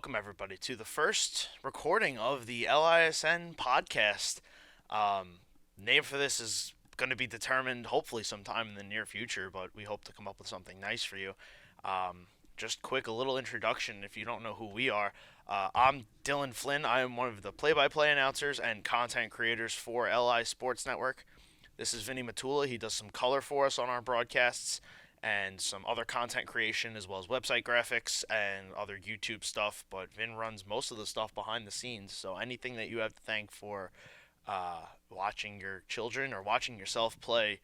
welcome everybody to the first recording of the LISN podcast. Name for this is going to be determined hopefully sometime in the near future, but we hope to come up with something nice for you. Just quick, a little introduction if you don't know who we are. I'm Dylan Flynn. I am one of the play-by-play announcers and content creators for LI Sports Network. This is Vinnie. He does some color for us on our broadcasts and some other content creation as well as website graphics and other YouTube stuff. But Vin runs most of the stuff behind the scenes. So anything that you have to thank for watching your children or watching yourself play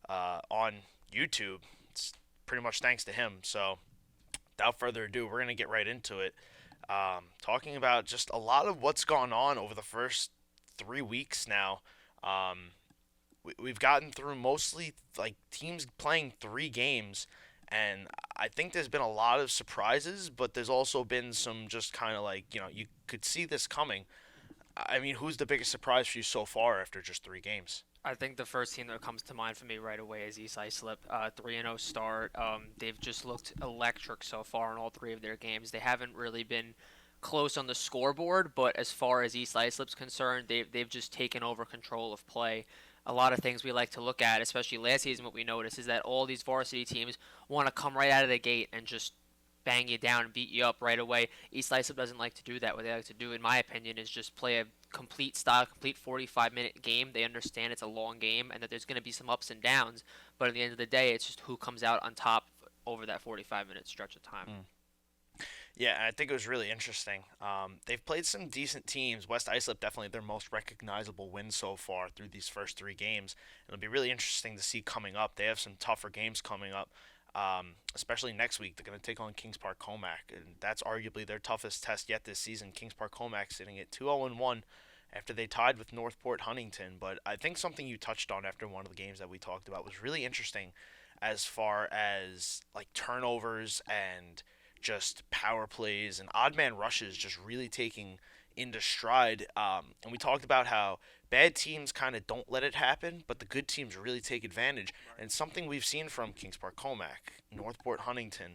on YouTube, it's pretty much thanks to him. So without further ado, we're going to get right into it. Talking about just a lot of what's gone on over the first 3 weeks now. We've gotten through mostly like teams playing 3 games, and I think there's been a lot of surprises, but there's also been some just kind of like, you could see this coming. I mean, who's the biggest surprise for you so far after just 3 games? I think the first team that comes to mind for me right away is East Islip. 3-0 start. They've just looked electric so far in all 3 of their games. They haven't really been close on the scoreboard, but as far as East Islip's concerned, they've just taken over control of play. A lot of things we like to look at, especially last season, what we noticed is that all these varsity teams want to come right out of the gate and just bang you down and beat you up right away. East Islip doesn't like to do that. What they like to do, in my opinion, is just play a complete 45-minute game. They understand it's a long game and that there's going to be some ups and downs, but at the end of the day, it's just who comes out on top over that 45-minute stretch of time. Yeah, I think it was really interesting. They've played some decent teams. West Islip definitely their most recognizable win so far through these first 3 games. It'll be really interesting to see coming up. They have some tougher games coming up, especially next week. They're going to take on Kings Park Comac, and that's arguably their toughest test yet this season. Kings Park Comac sitting at 2-0-1 after they tied with Northport Huntington. But I think something you touched on after one of the games that we talked about was really interesting as far as like turnovers and just power plays and odd man rushes just really taking into stride. And we talked about how bad teams kind of don't let it happen, but the good teams really take advantage. And something we've seen from Kings Park Comac, Northport Huntington,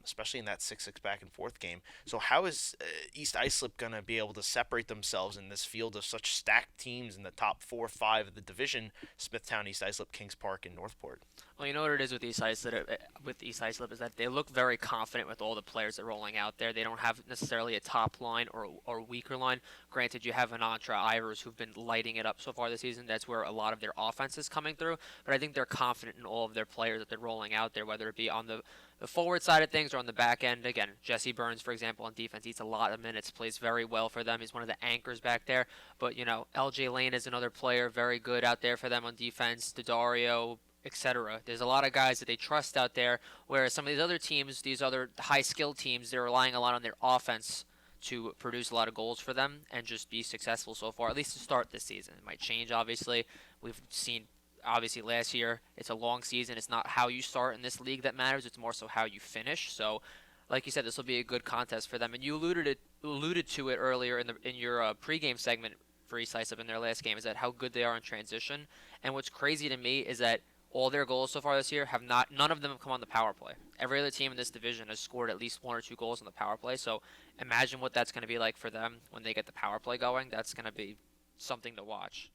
especially in that 6-6 back and forth game. So how is East Islip going to be able to separate themselves in this field of such stacked teams in the top 4 or 5 of the division, Smithtown, East Islip, Kings Park, and Northport? Well, you know what it is with East Islip is that they look very confident with all the players they're rolling out there. They don't have necessarily a top line or weaker line. Granted, you have Anantra, Ivers, who've been lighting it up so far this season. That's where a lot of their offense is coming through. But I think they're confident in all of their players that they're rolling out there, whether it be on the forward side of things or on the back end. Again, Jesse Burns, for example, on defense, eats a lot of minutes, plays very well for them. He's one of the anchors back there. But, LJ Lane is another player, very good out there for them on defense. Daddario, etc. There's a lot of guys that they trust out there, whereas some of these other teams, these other high-skilled teams, they're relying a lot on their offense to produce a lot of goals for them and just be successful so far, at least to start this season. It might change, obviously. We've seen, obviously, last year, it's a long season. It's not how you start in this league that matters. It's more so how you finish. So, like you said, this will be a good contest for them. And you alluded to it earlier in your pregame segment for East Islip in their last game, is that how good they are in transition. And what's crazy to me is that all their goals so far this year none of them have come on the power play. Every other team in this division has scored at least 1 or 2 goals on the power play. So imagine what that's going to be like for them when they get the power play going. That's going to be something to watch.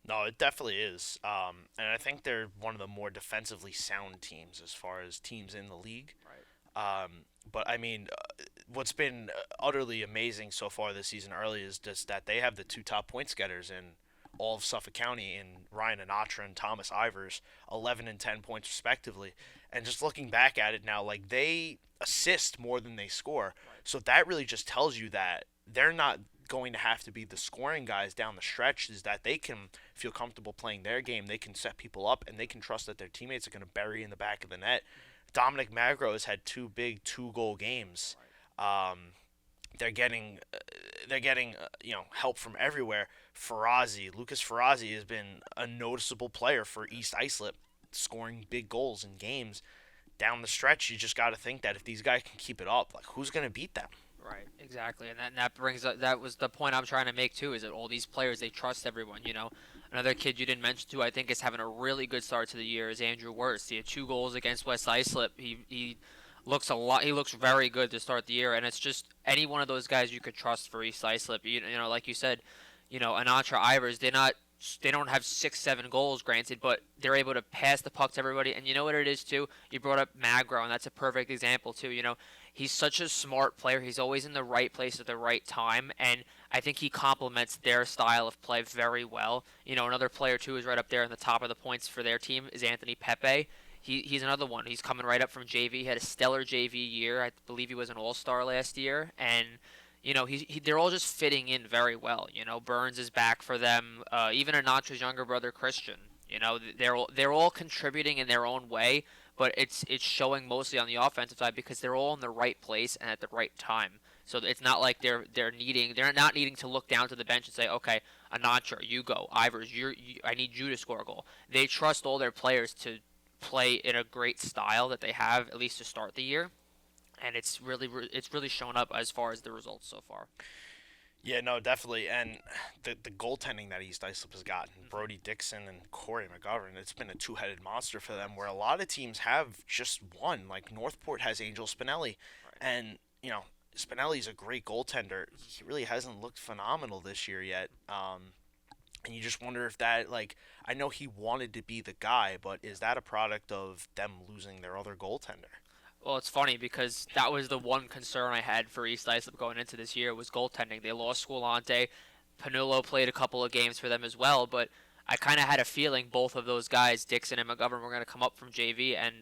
No, it definitely is. And I think they're one of the more defensively sound teams as far as teams in the league. But I mean, what's been utterly amazing so far this season early is just that they have the 2 top point getters in all of Suffolk County in Ryan Anatra and Thomas Ivers, 11 and 10 points respectively. And just looking back at it now, like they assist more than they score. So that really just tells you that they're not going to have to be the scoring guys down the stretch, is that they can feel comfortable playing their game. They can set people up and they can trust that their teammates are going to bury in the back of the net. Dominic Magro has had 2 big 2-goal games. They're getting help from everywhere. Lucas Ferrazzi has been a noticeable player for East Islip, scoring big goals in games. Down the stretch, you just got to think that if these guys can keep it up, like who's going to beat them? Right, exactly, and that brings up, that was the point I'm trying to make too. Is that all these players, they trust everyone. Another kid you didn't mention too, I think is having a really good start to the year is Andrew Wurst. He had 2 goals against West Islip. He He looks very good to start the year, and it's just any one of those guys you could trust for East Islip. You know, like you said, Anatra Ivers, they don't have 6, 7 goals, granted, but they're able to pass the puck to everybody. And you know what it is too? You brought up Magro, and that's a perfect example too. He's such a smart player. He's always in the right place at the right time, and I think he complements their style of play very well. Another player too is right up there in the top of the points for their team is Anthony Pepe. He's another one. He's coming right up from JV. He had a stellar JV year. I believe he was an All-Star last year, and they're all just fitting in very well. Burns is back for them. Even Anatra's younger brother Christian. They're all contributing in their own way, but it's showing mostly on the offensive side because they're all in the right place and at the right time. So it's not like they're not needing to look down to the bench and say, okay, Anatra, you go, Ivers, I need you to score a goal. They trust all their players to play in a great style that they have at least to start the year, and it's really shown up as far as the results so far. Yeah, no, definitely. And the goaltending that East Islip has gotten, Brody Dixon and Corey McGovern, it's been a two-headed monster for them where a lot of teams have just one. Like Northport has Angel Spinelli. Right. And, Spinelli's a great goaltender. He really hasn't looked phenomenal this year yet. And you just wonder if that, like, I know he wanted to be the guy, but is that a product of them losing their other goaltender? Well, it's funny because that was the one concern I had for East Islip going into this year was goaltending. They lost Squilante. Panullo played a couple of games for them as well, but I kind of had a feeling both of those guys, Dixon and McGovern, were going to come up from JV, and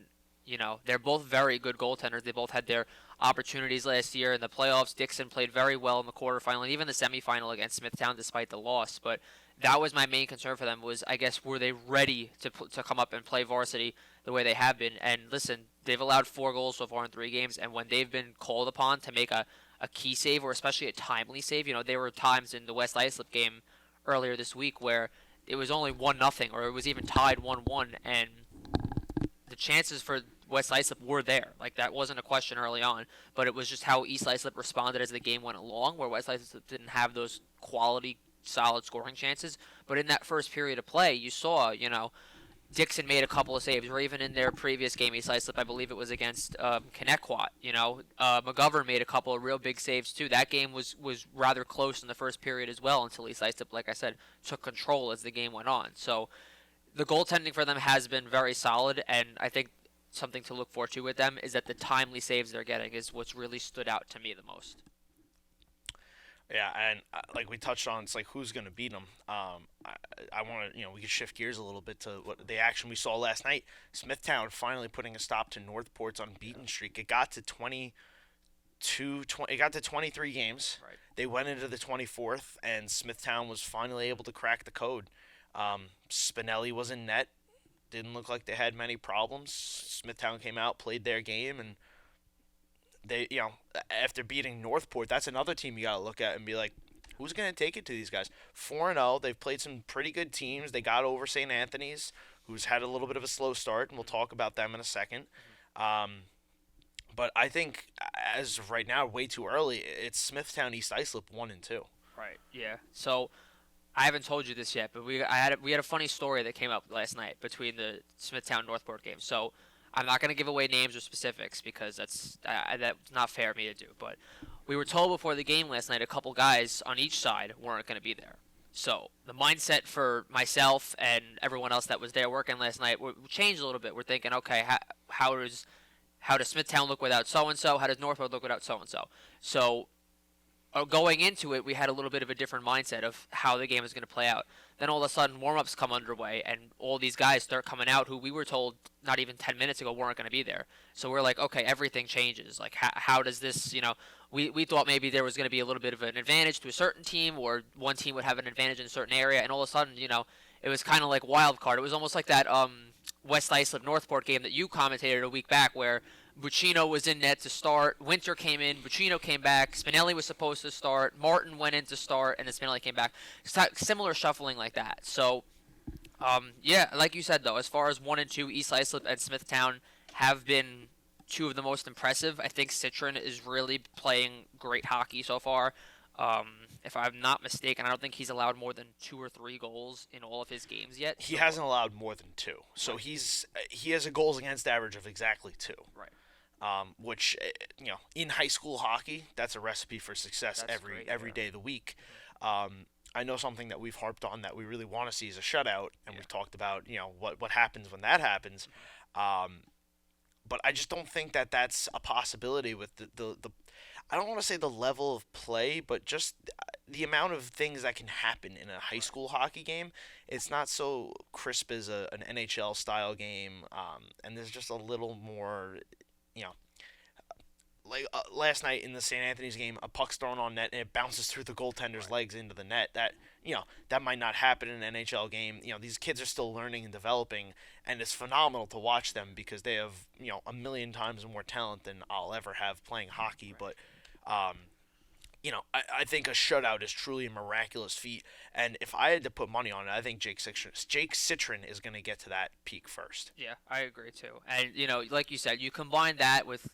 they're both very good goaltenders. They both had their opportunities last year in the playoffs. Dixon played very well in the quarterfinal and even the semifinal against Smithtown despite the loss, but that was my main concern for them was, I guess, were they ready to come up and play varsity the way they have been? And listen, they've allowed 4 goals so far in 3 games, and when they've been called upon to make a key save or especially a timely save, there were times in the West Islip game earlier this week where it was only 1-0 or it was even tied 1-1, and the chances for West Islip were there. Like, that wasn't a question early on, but it was just how East Islip responded as the game went along, where West Islip didn't have those quality solid scoring chances. But in that first period of play, you saw, Dixon made a couple of saves, or even in their previous game, East Islip, I believe it was against Connecticut, McGovern made a couple of real big saves too. That game was rather close in the first period as well until East Islip, like I said, took control as the game went on. So the goaltending for them has been very solid, and I think something to look forward to with them is that the timely saves they're getting is what's really stood out to me the most. Yeah, and like we touched on, it's like who's going to beat them. I want to, we can shift gears a little bit to what the action we saw last night. Smithtown finally putting a stop to Northport's unbeaten streak. It got to 23 games. Right. They went into the 24th, and Smithtown was finally able to crack the code. Spinelli was in net. Didn't look like they had many problems. Smithtown came out, played their game, and they, after beating Northport, that's another team you got to look at and be like, who's going to take it to these guys? 4-0, they've played some pretty good teams. They got over St. Anthony's, who's had a little bit of a slow start, and we'll talk about them in a second. But I think, as of right now, way too early, it's Smithtown, East Islip 1 and 2. Right, yeah. So I haven't told you this yet, but we had a funny story that came up last night between the Smithtown Northport game. So I'm not going to give away names or specifics because that's not fair of me to do. But we were told before the game last night a couple guys on each side weren't going to be there. So the mindset for myself and everyone else that was there working last night changed a little bit. We're thinking, okay, how does Smithtown look without so-and-so? How does Northport look without so-and-so? So going into it, we had a little bit of a different mindset of how the game is going to play out. Then all of a sudden, warm-ups come underway, and all these guys start coming out who we were told not even 10 minutes ago weren't going to be there. So we're like, okay, everything changes. Like, how does this, we thought maybe there was going to be a little bit of an advantage to a certain team, or one team would have an advantage in a certain area, and all of a sudden, it was kind of like wild card. It was almost like that West Islip Northport game that you commentated a week back where Buccino was in net to start. Winter came in. Buccino came back. Spinelli was supposed to start. Martin went in to start, and then Spinelli came back. Similar shuffling like that. So, yeah, like you said, though, as far as 1 and 2, East Islip and Smithtown have been 2 of the most impressive. I think Citron is really playing great hockey so far. If I'm not mistaken, I don't think he's allowed more than 2 or 3 goals in all of his games yet. He hasn't allowed more than 2. So Right. he has a goals against average of exactly 2. Right. which in high school hockey, that's a recipe for success That's great. every Yeah. day of the week. I know something that we've harped on that we really want to see is a shutout, and Yeah. we've talked about what happens when that happens. Um, but I just don't think that that's a possibility with the I don't want to say the level of play, but just the amount of things that can happen in a high Right. school hockey game. It's not so crisp as an NHL style game, and there's just a little more, you know, like last night in the St. Anthony's game, a puck's thrown on net and it bounces through the goaltender's Right. legs into the net. That might not happen in an NHL game. These kids are still learning and developing, and it's phenomenal to watch them because they have a million times more talent than I'll ever have playing hockey. Right. But um, I think a shutout is truly a miraculous feat. And if I had to put money on it, I think Jake Citron is going to get to that peak first. Yeah, I agree too. And like you said, you combine that with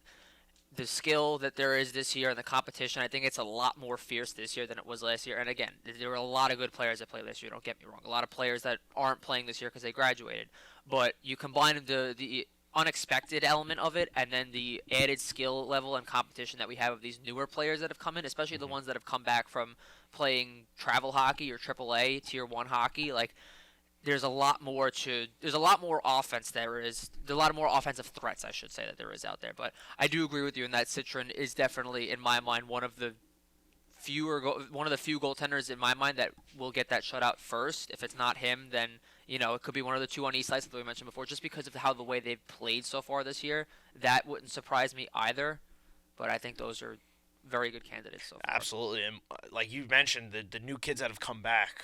the skill that there is this year and the competition. I think it's a lot more fierce this year than it was last year. And again, there were a lot of good players that played this year. Don't get me wrong. A lot of players that aren't playing this year because they graduated. But you combine the unexpected element of it and then the added skill level and competition that we have of these newer players that have come in, especially the Hmm. ones that have come back from playing travel hockey or AAA Tier 1 hockey. Like there's a lot more offense there's a lot of more offensive threats, I should say, that there is out there. But I do agree with you in that Citron is definitely, in my mind, one of the few goaltenders in my mind that will get that shutout first. If it's not him, then it could be one of the two on East Side that we mentioned before, just because of how the way they've played so far this year. That wouldn't surprise me either. But I think those are very good candidates so far. Absolutely, and like you mentioned, the new kids that have come back,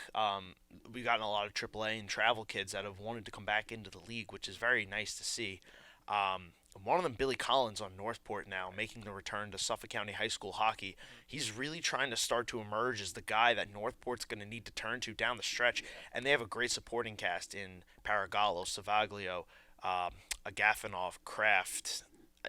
we've gotten a lot of AAA and travel kids that have wanted to come back into the league, which is very nice to see. One of them, Billy Collins on Northport now, Right. making the return to Suffolk County High School hockey. Mhm. He's really trying to start to emerge as the guy that Northport's going to need to turn to down the stretch, Yeah. and they have a great supporting cast in Paragallo, Savaglio, Agafanov, Kraft,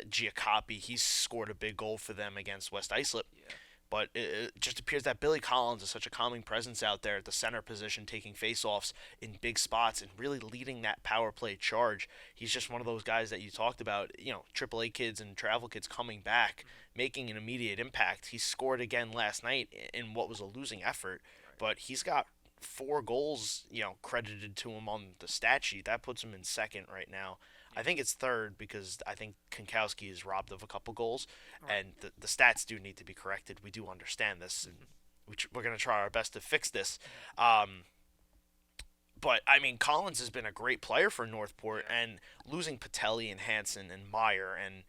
Giacopi. He's scored a big goal for them against West Islip. Yeah. But it just appears that Billy Collins is such a calming presence out there at the center position, taking faceoffs in big spots and really leading that power play charge. He's just one of those guys that you talked about, AAA kids and travel kids coming back, making an immediate impact. He scored again last night in what was a losing effort, Right. but he's got 4 goals, credited to him on the stat sheet. That puts him in second right now. I Yeah. think it's third because I think Kankowski is robbed of a couple goals, Right. and the stats do need to be corrected. We do understand this, and we're going to try our best to fix this. Um, but I mean, Collins has been a great player for Northport, Yeah. and losing Patelli and Hansen and Meyer and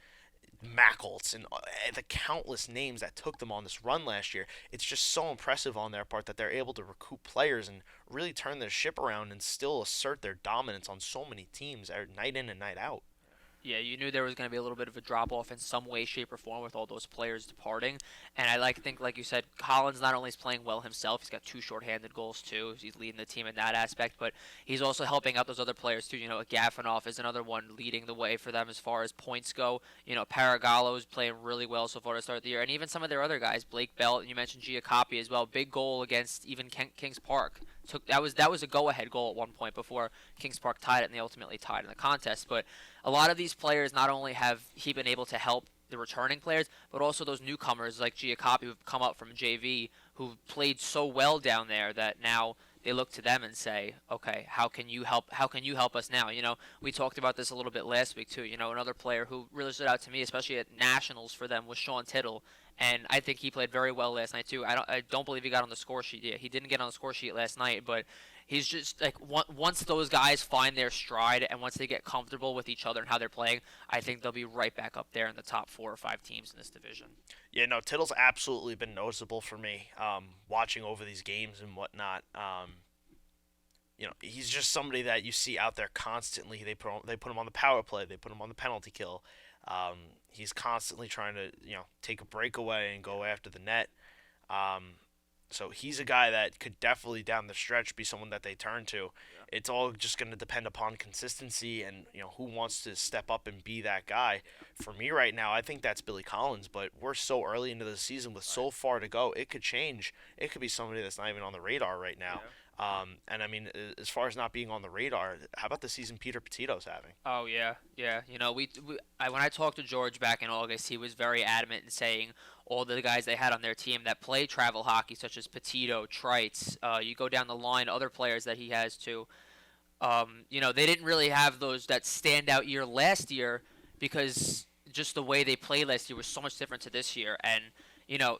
Mackolts and the countless names that took them on this run last year, it's just so impressive on their part that they're able to recoup players and really turn their ship around and still assert their dominance on so many teams night in and night out. Yeah, you knew there was going to be a little bit of a drop off in some way, shape, or form with all those players departing. And think, like you said, Collins not only is playing well himself, he's got 2 shorthanded goals too. He's leading the team in that aspect, but he's also helping out those other players too. Gafanov is another one leading the way for them as far as points go. Paragallo is playing really well so far to start the year, and even some of their other guys, Blake Belt, and you mentioned Giacopi as well. Big goal against even Kings Park. That was a go-ahead goal at one point before Kings Park tied it, and they ultimately tied in the contest. But a lot of these players, not only have he been able to help the returning players, but also those newcomers like Giacopi who've come up from JV, who played so well down there that now they look to them and say, okay, how can you help? How can you help us now? We talked about this a little bit last week too. Another player who really stood out to me, especially at nationals for them, was Sean Tittle, and I think he played very well last night too. I don't believe he got on the score sheet. Yeah, he didn't get on the score sheet last night, but he's just like once those guys find their stride and once they get comfortable with each other and how they're playing, I think they'll be right back up there in the top 4 or 5 teams in this division. Yeah, no, Tittle's absolutely been noticeable for me, watching over these games and whatnot. He's just somebody that you see out there constantly. They put him on the power play. They put him on the penalty kill. He's constantly trying to take a breakaway and go after the net. Um, so he's a guy that could definitely down the stretch be someone that they turn to. Yeah. It's all just going to depend upon consistency and who wants to step up and be that guy. For me right now, I think that's Billy Collins, but we're so early into the season with Right. so far to go. It could change. It could be somebody that's not even on the radar right now. Yeah. And I mean, as far as not being on the radar, how about the season Peter Petito's having? Oh yeah, yeah. When I talked to George back in August, he was very adamant in saying all the guys they had on their team that play travel hockey, such as Petito, Trites. You go down the line, other players that he has too. They didn't really have that standout year last year because just the way they played last year was so much different to this year. And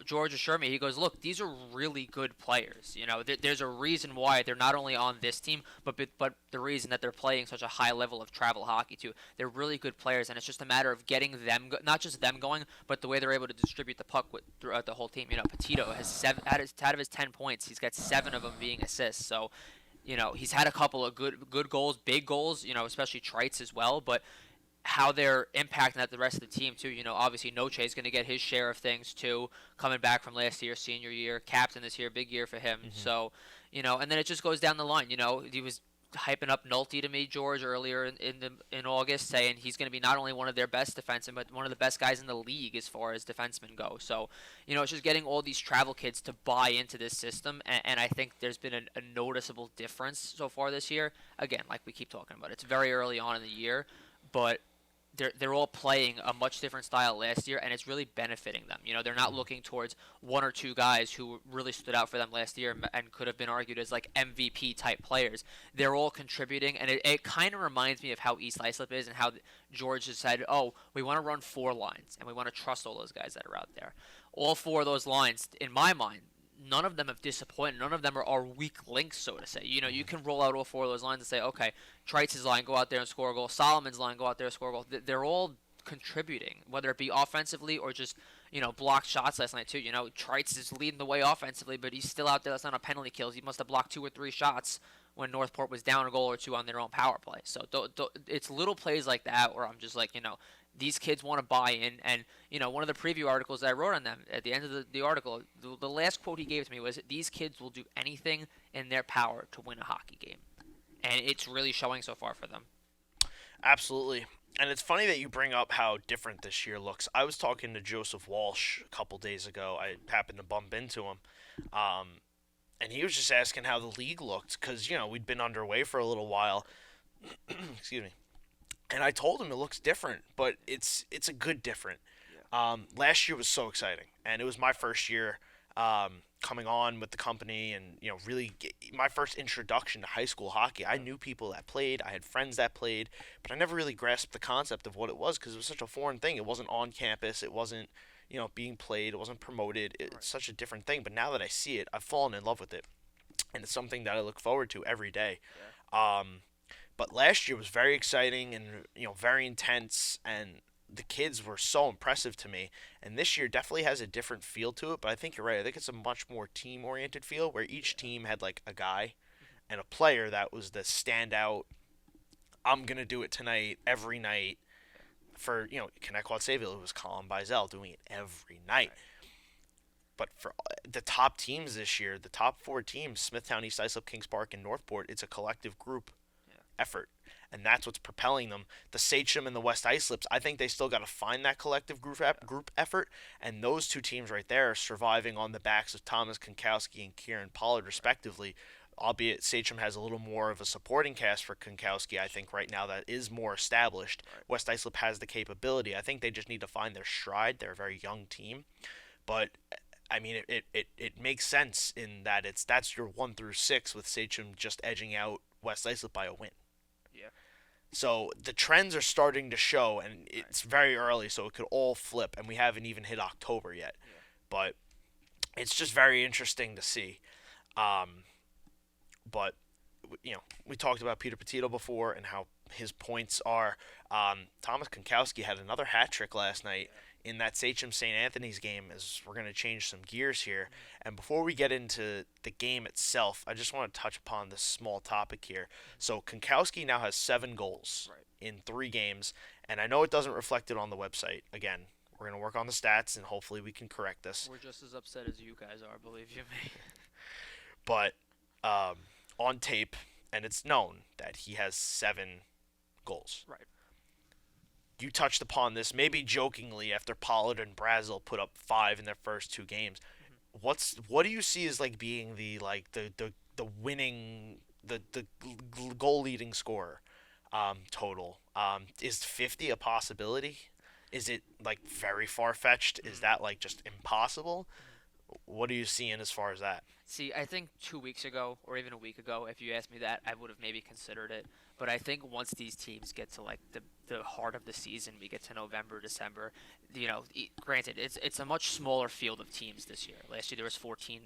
George assured me, he goes, "Look, these are really good players. There's a reason why they're not only on this team, but the reason that they're playing such a high level of travel hockey too. They're really good players, and it's just a matter of getting them, not just them going, but the way they're able to distribute the puck throughout the whole team. Petito has out of his 10 points, he's got 7 of them being assists. So." He's had a couple of good goals, big goals, especially Trites as well, but how they're impacting that the rest of the team too. Obviously Noche is going to get his share of things too, coming back from last year, senior year, captain this year, big year for him. Mm-hmm. So, and then it just goes down the line. He was hyping up Nolte to me, George, earlier in August, saying he's going to be not only one of their best defensemen, but one of the best guys in the league as far as defensemen go. So, it's just getting all these travel kids to buy into this system, and I think there's been a noticeable difference so far this year. Again, like we keep talking about, it's very early on in the year, but they're all playing a much different style last year, and it's really benefiting them. They're not looking towards 1 or 2 guys who really stood out for them last year and could have been argued as like MVP type players. They're all contributing, and it kind of reminds me of how East Islip is and how George decided, we want to run 4 lines, and we want to trust all those guys that are out there. All 4 of those lines, in my mind, none of them have disappointed. None of them are weak links, so to say. You can roll out all 4 of those lines and say, okay, Trites' line, go out there and score a goal. Solomon's line, go out there and score a goal. They're all contributing, whether it be offensively or just, blocked shots last night, too. Trites is leading the way offensively, but he's still out there. That's not a penalty kills. He must have blocked 2 or 3 shots when Northport was down a goal or 2 on their own power play. So it's little plays like that where I'm just like, these kids want to buy in. And, one of the preview articles that I wrote on them, at the end of the article, the last quote he gave to me was, these kids will do anything in their power to win a hockey game. And it's really showing so far for them. Absolutely. And it's funny that you bring up how different this year looks. I was talking to Joseph Walsh a couple days ago. I happened to bump into him. And he was just asking how the league looked because, we'd been underway for a little while. Excuse me. And I told him it looks different, but it's a good different. Yeah. Last year was so exciting, and it was my first year coming on with the company, and really my first introduction to high school hockey. I knew people that played, I had friends that played, but I never really grasped the concept of what it was because it was such a foreign thing. It wasn't on campus, it wasn't being played, it wasn't promoted. It's such a different thing. But now that I see it, I've fallen in love with it, and it's something that I look forward to every day. Yeah. But last year was very exciting and very intense, and the kids were so impressive to me. And this year definitely has a different feel to it, but I think you're right. I think it's a much more team-oriented feel where each team had like a guy and a player that was the standout. I'm gonna do it tonight, every night. For Connect Quad Sayville, it was Colin Bizel doing it every night. But for the top teams this year, the top 4 teams, Smithtown, East Islip, Kings Park, and Northport, it's a collective group effort, and that's what's propelling them. The SCHSHL and the West Islips, I think they still got to find that collective group effort, and those 2 teams right there are surviving on the backs of Thomas Konkowski and Kieran Pollard, respectively. Albeit SCHSHL has a little more of a supporting cast for Konkowski, I think right now that is more established. West Islip has the capability. I think they just need to find their stride. They're a very young team, but I mean, it makes sense in that that's your 1 through 6 with SCHSHL just edging out West Islip by a win. Yeah. So the trends are starting to show, and it's very early, so it could all flip, and we haven't even hit October yet. Yeah. But it's just very interesting to see. But we talked about Peter Petito before and how his points are. Thomas Konkowski had another hat trick last night in that Sachem St. Anthony's game, as we're going to change some gears here. And before we get into the game itself, I just want to touch upon this small topic here. So Konkowski now has 7 goals in 3 games, and I know it doesn't reflect it on the website. Again, we're going to work on the stats, and hopefully we can correct this. We're just as upset as you guys are, believe you me. But on tape, and it's known that he has 7 goals. Right. You touched upon this, maybe jokingly, after Pollard and Brazel put up 5 in their first 2 games. Mm-hmm. What do you see as like being the the winning the goal leading scorer total. Is 50 a possibility? Is it like very far fetched? Is that like just impossible? What are you seeing as far as that? See, I think 2 weeks ago, or even a week ago, if you asked me that, I would have maybe considered it. But I think once these teams get to like the heart of the season, we get to November, December. Granted, it's a much smaller field of teams this year. Last year there was 14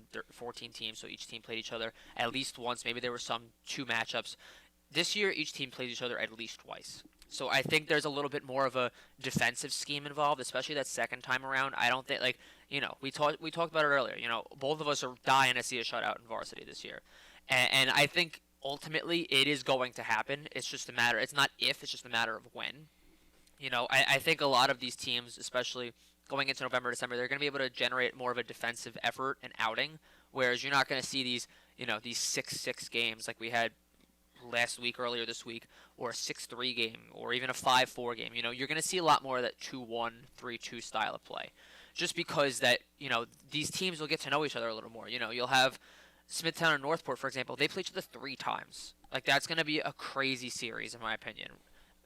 teams, so each team played each other at least once. Maybe there were some two matchups. This year, each team plays each other at least twice. So I think there's a little bit more of a defensive scheme involved, especially that second time around. I don't think we talked about it earlier. Both of us are dying to see a shutout in varsity this year, and I think ultimately it is going to happen. It's just a matter. It's not if. It's just a matter of when. I think a lot of these teams, especially going into November, December, they're going to be able to generate more of a defensive effort and outing, whereas you're not going to see these 6-6 games like we had last week, earlier this week, or a 6-3 game, or even a 5-4 game. You're going to see a lot more of that 2-1, 3-2 style of play, just because that these teams will get to know each other a little more. You'll have Smithtown and Northport, for example. They play each other 3 times. Like, that's going to be a crazy series, in my opinion.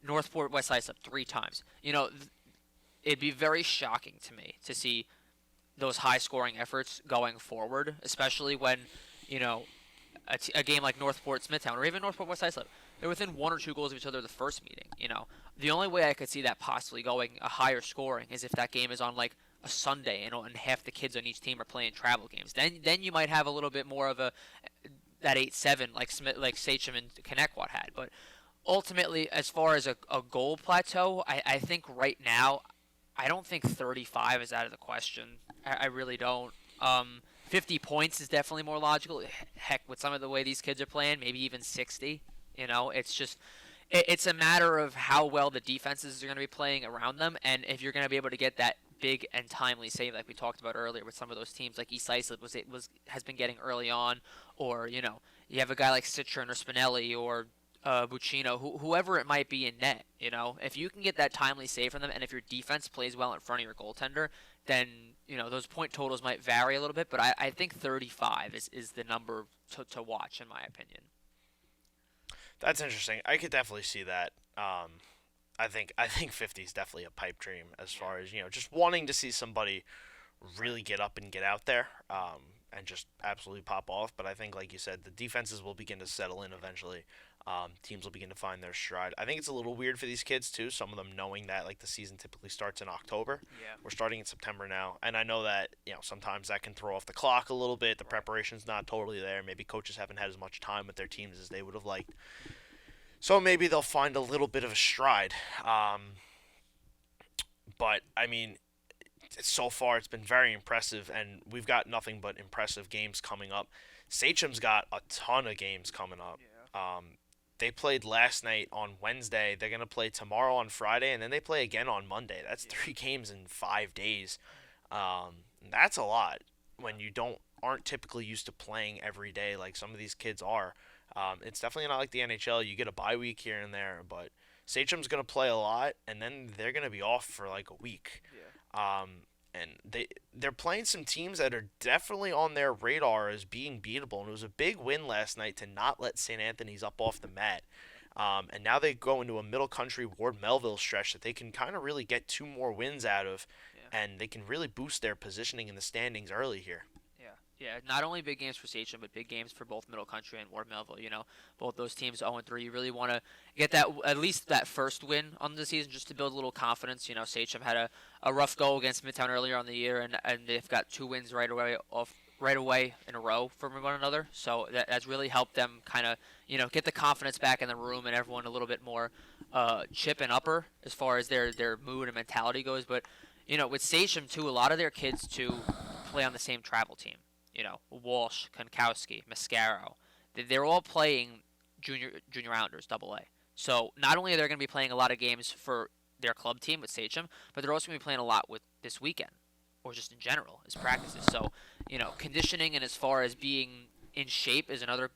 Northport, West Islip 3 times. It'd be very shocking to me to see those high-scoring efforts going forward, especially when a game like Northport Smithtown, or even Northport West Islip, they're within 1 or 2 goals of each other the first meeting. The only way I could see that possibly going a higher scoring is if that game is on like a Sunday, and half the kids on each team are playing travel games. Then you might have a little bit more of that 8-7 like Sachem and Connecticut had. But ultimately, as far as a goal plateau, I think right now, I don't think 35 is out of the question. I really don't. 50 points is definitely more logical. Heck, with some of the way these kids are playing, maybe even 60. It's just it's a matter of how well the defenses are going to be playing around them, and if you're going to be able to get that big and timely save like we talked about earlier with some of those teams like East Islip has been getting early on, or you have a guy like Citron or Spinelli or Buccino, whoever it might be in net. If you can get that timely save from them, and if your defense plays well in front of your goaltender, then those point totals might vary a little bit. But I think 35 is the number to watch, in my opinion. That's interesting. I could definitely see that. I think 50 is definitely a pipe dream as far as just wanting to see somebody really get up and get out there, and just absolutely pop off. But I think, like you said, the defenses will begin to settle in eventually. Teams will begin to find their stride. I think it's a little weird for these kids too. Some of them knowing that like the season typically starts in October. Yeah. We're starting in September now, and I know that sometimes that can throw off the clock a little bit. The preparation's not totally there. Maybe coaches haven't had as much time with their teams as they would have liked. So maybe they'll find a little bit of a stride. But I mean, so far it's been very impressive, and we've got nothing but impressive games coming up. Sachem's got a ton of games coming up. Yeah. They played last night on Wednesday. They're going to play tomorrow on Friday, and then they play again on Monday. That's 3 games in 5 days. That's a lot when you aren't typically used to playing every day like some of these kids are. It's definitely not like the NHL. You get a bye week here and there, but Sachem's going to play a lot, and then they're going to be off for like a week. Yeah. And they're playing some teams that are definitely on their radar as being beatable. And it was a big win last night to not let St. Anthony's up off the mat. And now they go into a middle country Ward Melville stretch that they can kind of really get 2 more wins out of. Yeah. And they can really boost their positioning in the standings early here. Yeah, not only big games for Sachem, but big games for both Middle Country and Ward Melville. Both those teams 0-3. You really want to get that at least that first win on the season just to build a little confidence. Sachem had a rough go against Midtown earlier on the year, and they've got 2 wins right away in a row from one another. So that's really helped them kind of get the confidence back in the room, and everyone a little bit more chip and upper as far as their mood and mentality goes. But with Sachem too, a lot of their kids too play on the same travel team. Walsh, Konkowski, Mascaro. They're all playing junior rounders, AA. So not only are they going to be playing a lot of games for their club team with Sachem, but they're also going to be playing a lot with this weekend, or just in general as practices. So conditioning and as far as being in shape is another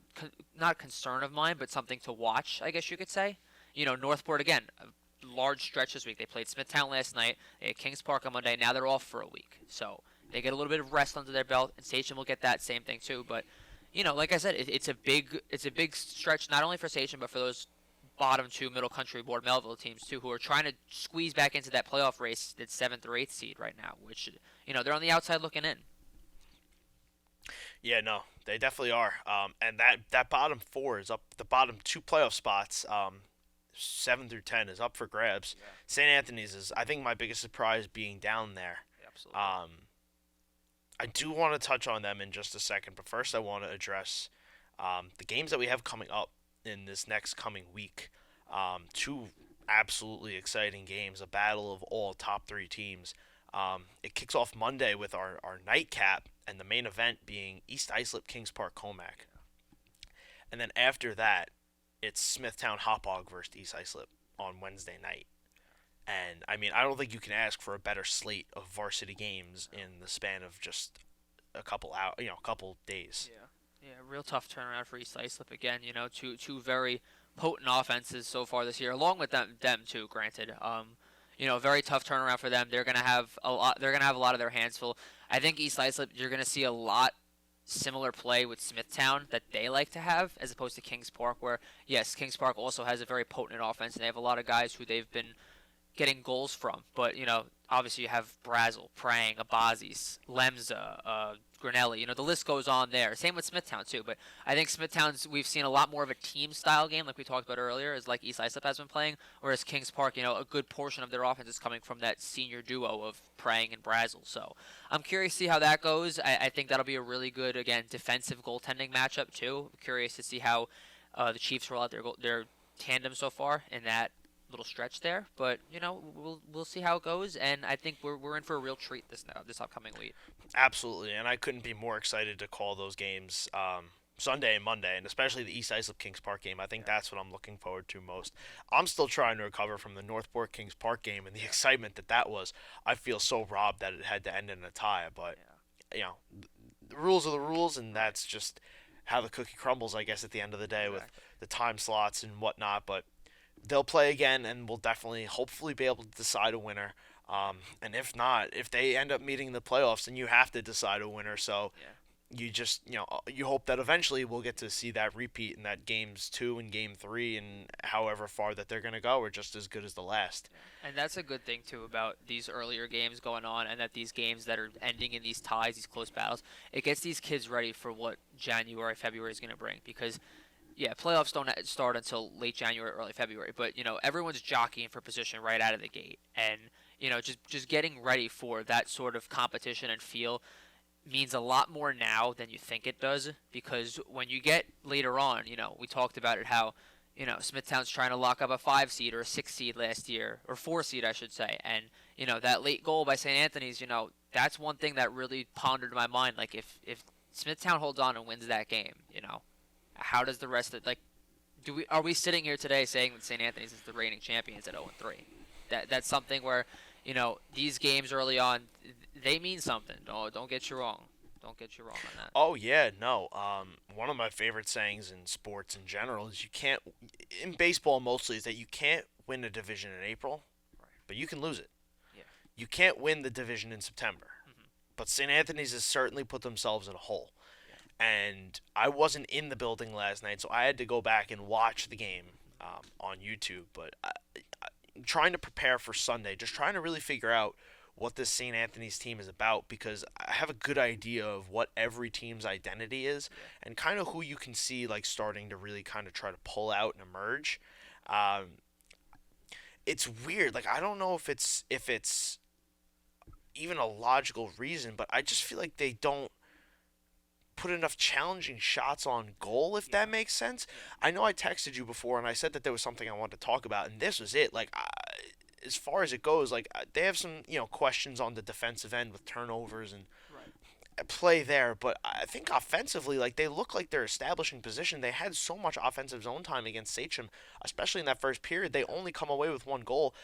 not concern of mine, but something to watch, I guess you could say. Northport again, a large stretch this week. They played Smithtown last night. They had Kings Park on Monday. Now they're off for a week. So they get a little bit of rest under their belt, and Sachem will get that same thing too. But, Like I said, it's a big stretch not only for Station but for those bottom two Middle Country Board Melville teams too, who are trying to squeeze back into that playoff race, that seventh or eighth seed right now, which they're on the outside looking in. Yeah, no, they definitely are. And that bottom four is up. The bottom two playoff spots, 7 through 10, is up for grabs. Yeah, St. Anthony's is, I think, my biggest surprise being down there. absolutely. Um, I do want to touch on them in just a second, but first I want to address the games that we have coming up in this next coming week. Two absolutely exciting games, a battle of all top three teams. It kicks off Monday with our nightcap, and the main event being East Islip Kings Park Comac. And then after that, it's Smithtown Hopog versus East Islip on Wednesday night. And I mean, I don't think you can ask for a better slate of varsity games in the span of just a couple days. Yeah. Yeah, real tough turnaround for East Islip again. Two very potent offenses so far this year, along with them too. Granted, very tough turnaround for them. They're gonna have a lot. They're gonna have a lot of their hands full. I think East Islip, you're gonna see a lot similar play with Smithtown that they like to have, as opposed to Kings Park, where yes, Kings Park also has a very potent offense, and they have a lot of guys who they've been getting goals from. But obviously you have Brazel, Prang, Abazis, Lemza, Granelli. The list goes on there. Same with Smithtown too. But I think Smithtown's, we've seen a lot more of a team style game, like we talked about earlier, is like East Islip has been playing. Whereas Kings Park, a good portion of their offense is coming from that senior duo of Prang and Brazel. So I'm curious to see how that goes. I think that'll be a really good, again, defensive goaltending matchup too. I'm curious to see how the Chiefs roll out their tandem so far in that little stretch there, but we'll see how it goes, and I think we're in for a real treat this upcoming week. Absolutely, and I couldn't be more excited to call those games Sunday and Monday, and especially the East Islip Kings Park game. I think that's what I'm looking forward to most. I'm still trying to recover from the Northport Kings Park game and the excitement that was. I feel so robbed that it had to end in a tie, but the rules are the rules, and that's just how the cookie crumbles, I guess, at the end of the day with the time slots and whatnot. But they'll play again, and we'll definitely, hopefully, be able to decide a winner. And if not, if they end up meeting the playoffs, then you have to decide a winner. So you just, you hope that eventually we'll get to see that repeat, and that games 2 and game 3 and however far that they're going to go are just as good as the last. And that's a good thing too about these earlier games going on, and that these games that are ending in these ties, these close battles, it gets these kids ready for what January, February is going to bring, because playoffs don't start until late January, early February, but everyone's jockeying for position right out of the gate, and just getting ready for that sort of competition and feel means a lot more now than you think it does, because when you get later on, we talked about it, how Smithtown's trying to lock up a 5 seed or a 6 seed last year, or 4 seed I should say, and that late goal by St. Anthony's, that's one thing that really pondered in my mind, like if Smithtown holds on and wins that game, how does the rest of, like, are we sitting here today saying that St. Anthony's is the reigning champions at 0-3? That's something where these games early on, they mean something. Don't get you wrong. Don't get you wrong on that. Oh yeah, no. One of my favorite sayings in sports in general is in baseball mostly, is that you can't win a division in April, Right. but you can lose it. Yeah. You can't win the division in September, but St. Anthony's has certainly put themselves in a hole. And I wasn't in the building last night, so I had to go back and watch the game on YouTube. But I'm trying to prepare for Sunday, just trying to really figure out what this St. Anthony's team is about, because I have a good idea of what every team's identity is and kind of who you can see like starting to really kind of try to pull out and emerge. It's weird. Like, I don't know if it's even a logical reason, but I just feel like they don't put enough challenging shots on goal, if that makes sense. I know I texted you before and I said that there was something I wanted to talk about, and this was it. Like, as far as it goes, like, they have some questions on the defensive end with turnovers and play there, but I think offensively, like, they look like they're establishing position. They had so much offensive zone time against SCHSHL, especially in that first period. They only come away with one goal.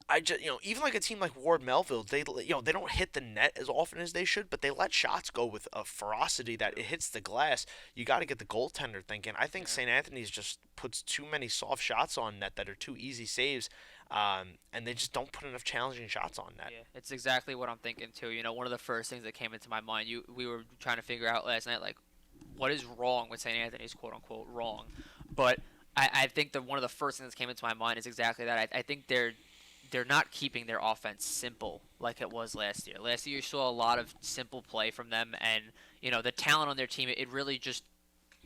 I just, even like a team like Ward Melville, they don't hit the net as often as they should, but they let shots go with a ferocity that it hits the glass. You got to get the goaltender thinking. I think St. Anthony's just puts too many soft shots on net that are too easy saves, and they just don't put enough challenging shots on net. Yeah, it's exactly what I'm thinking too. One of the first things that came into my mind, we were trying to figure out last night, like, what is wrong with St. Anthony's, quote unquote wrong. But I think that one of the first things that came into my mind is exactly that. I think they're not keeping their offense simple like it was last year. Last year you saw a lot of simple play from them, and the talent on their team, it really just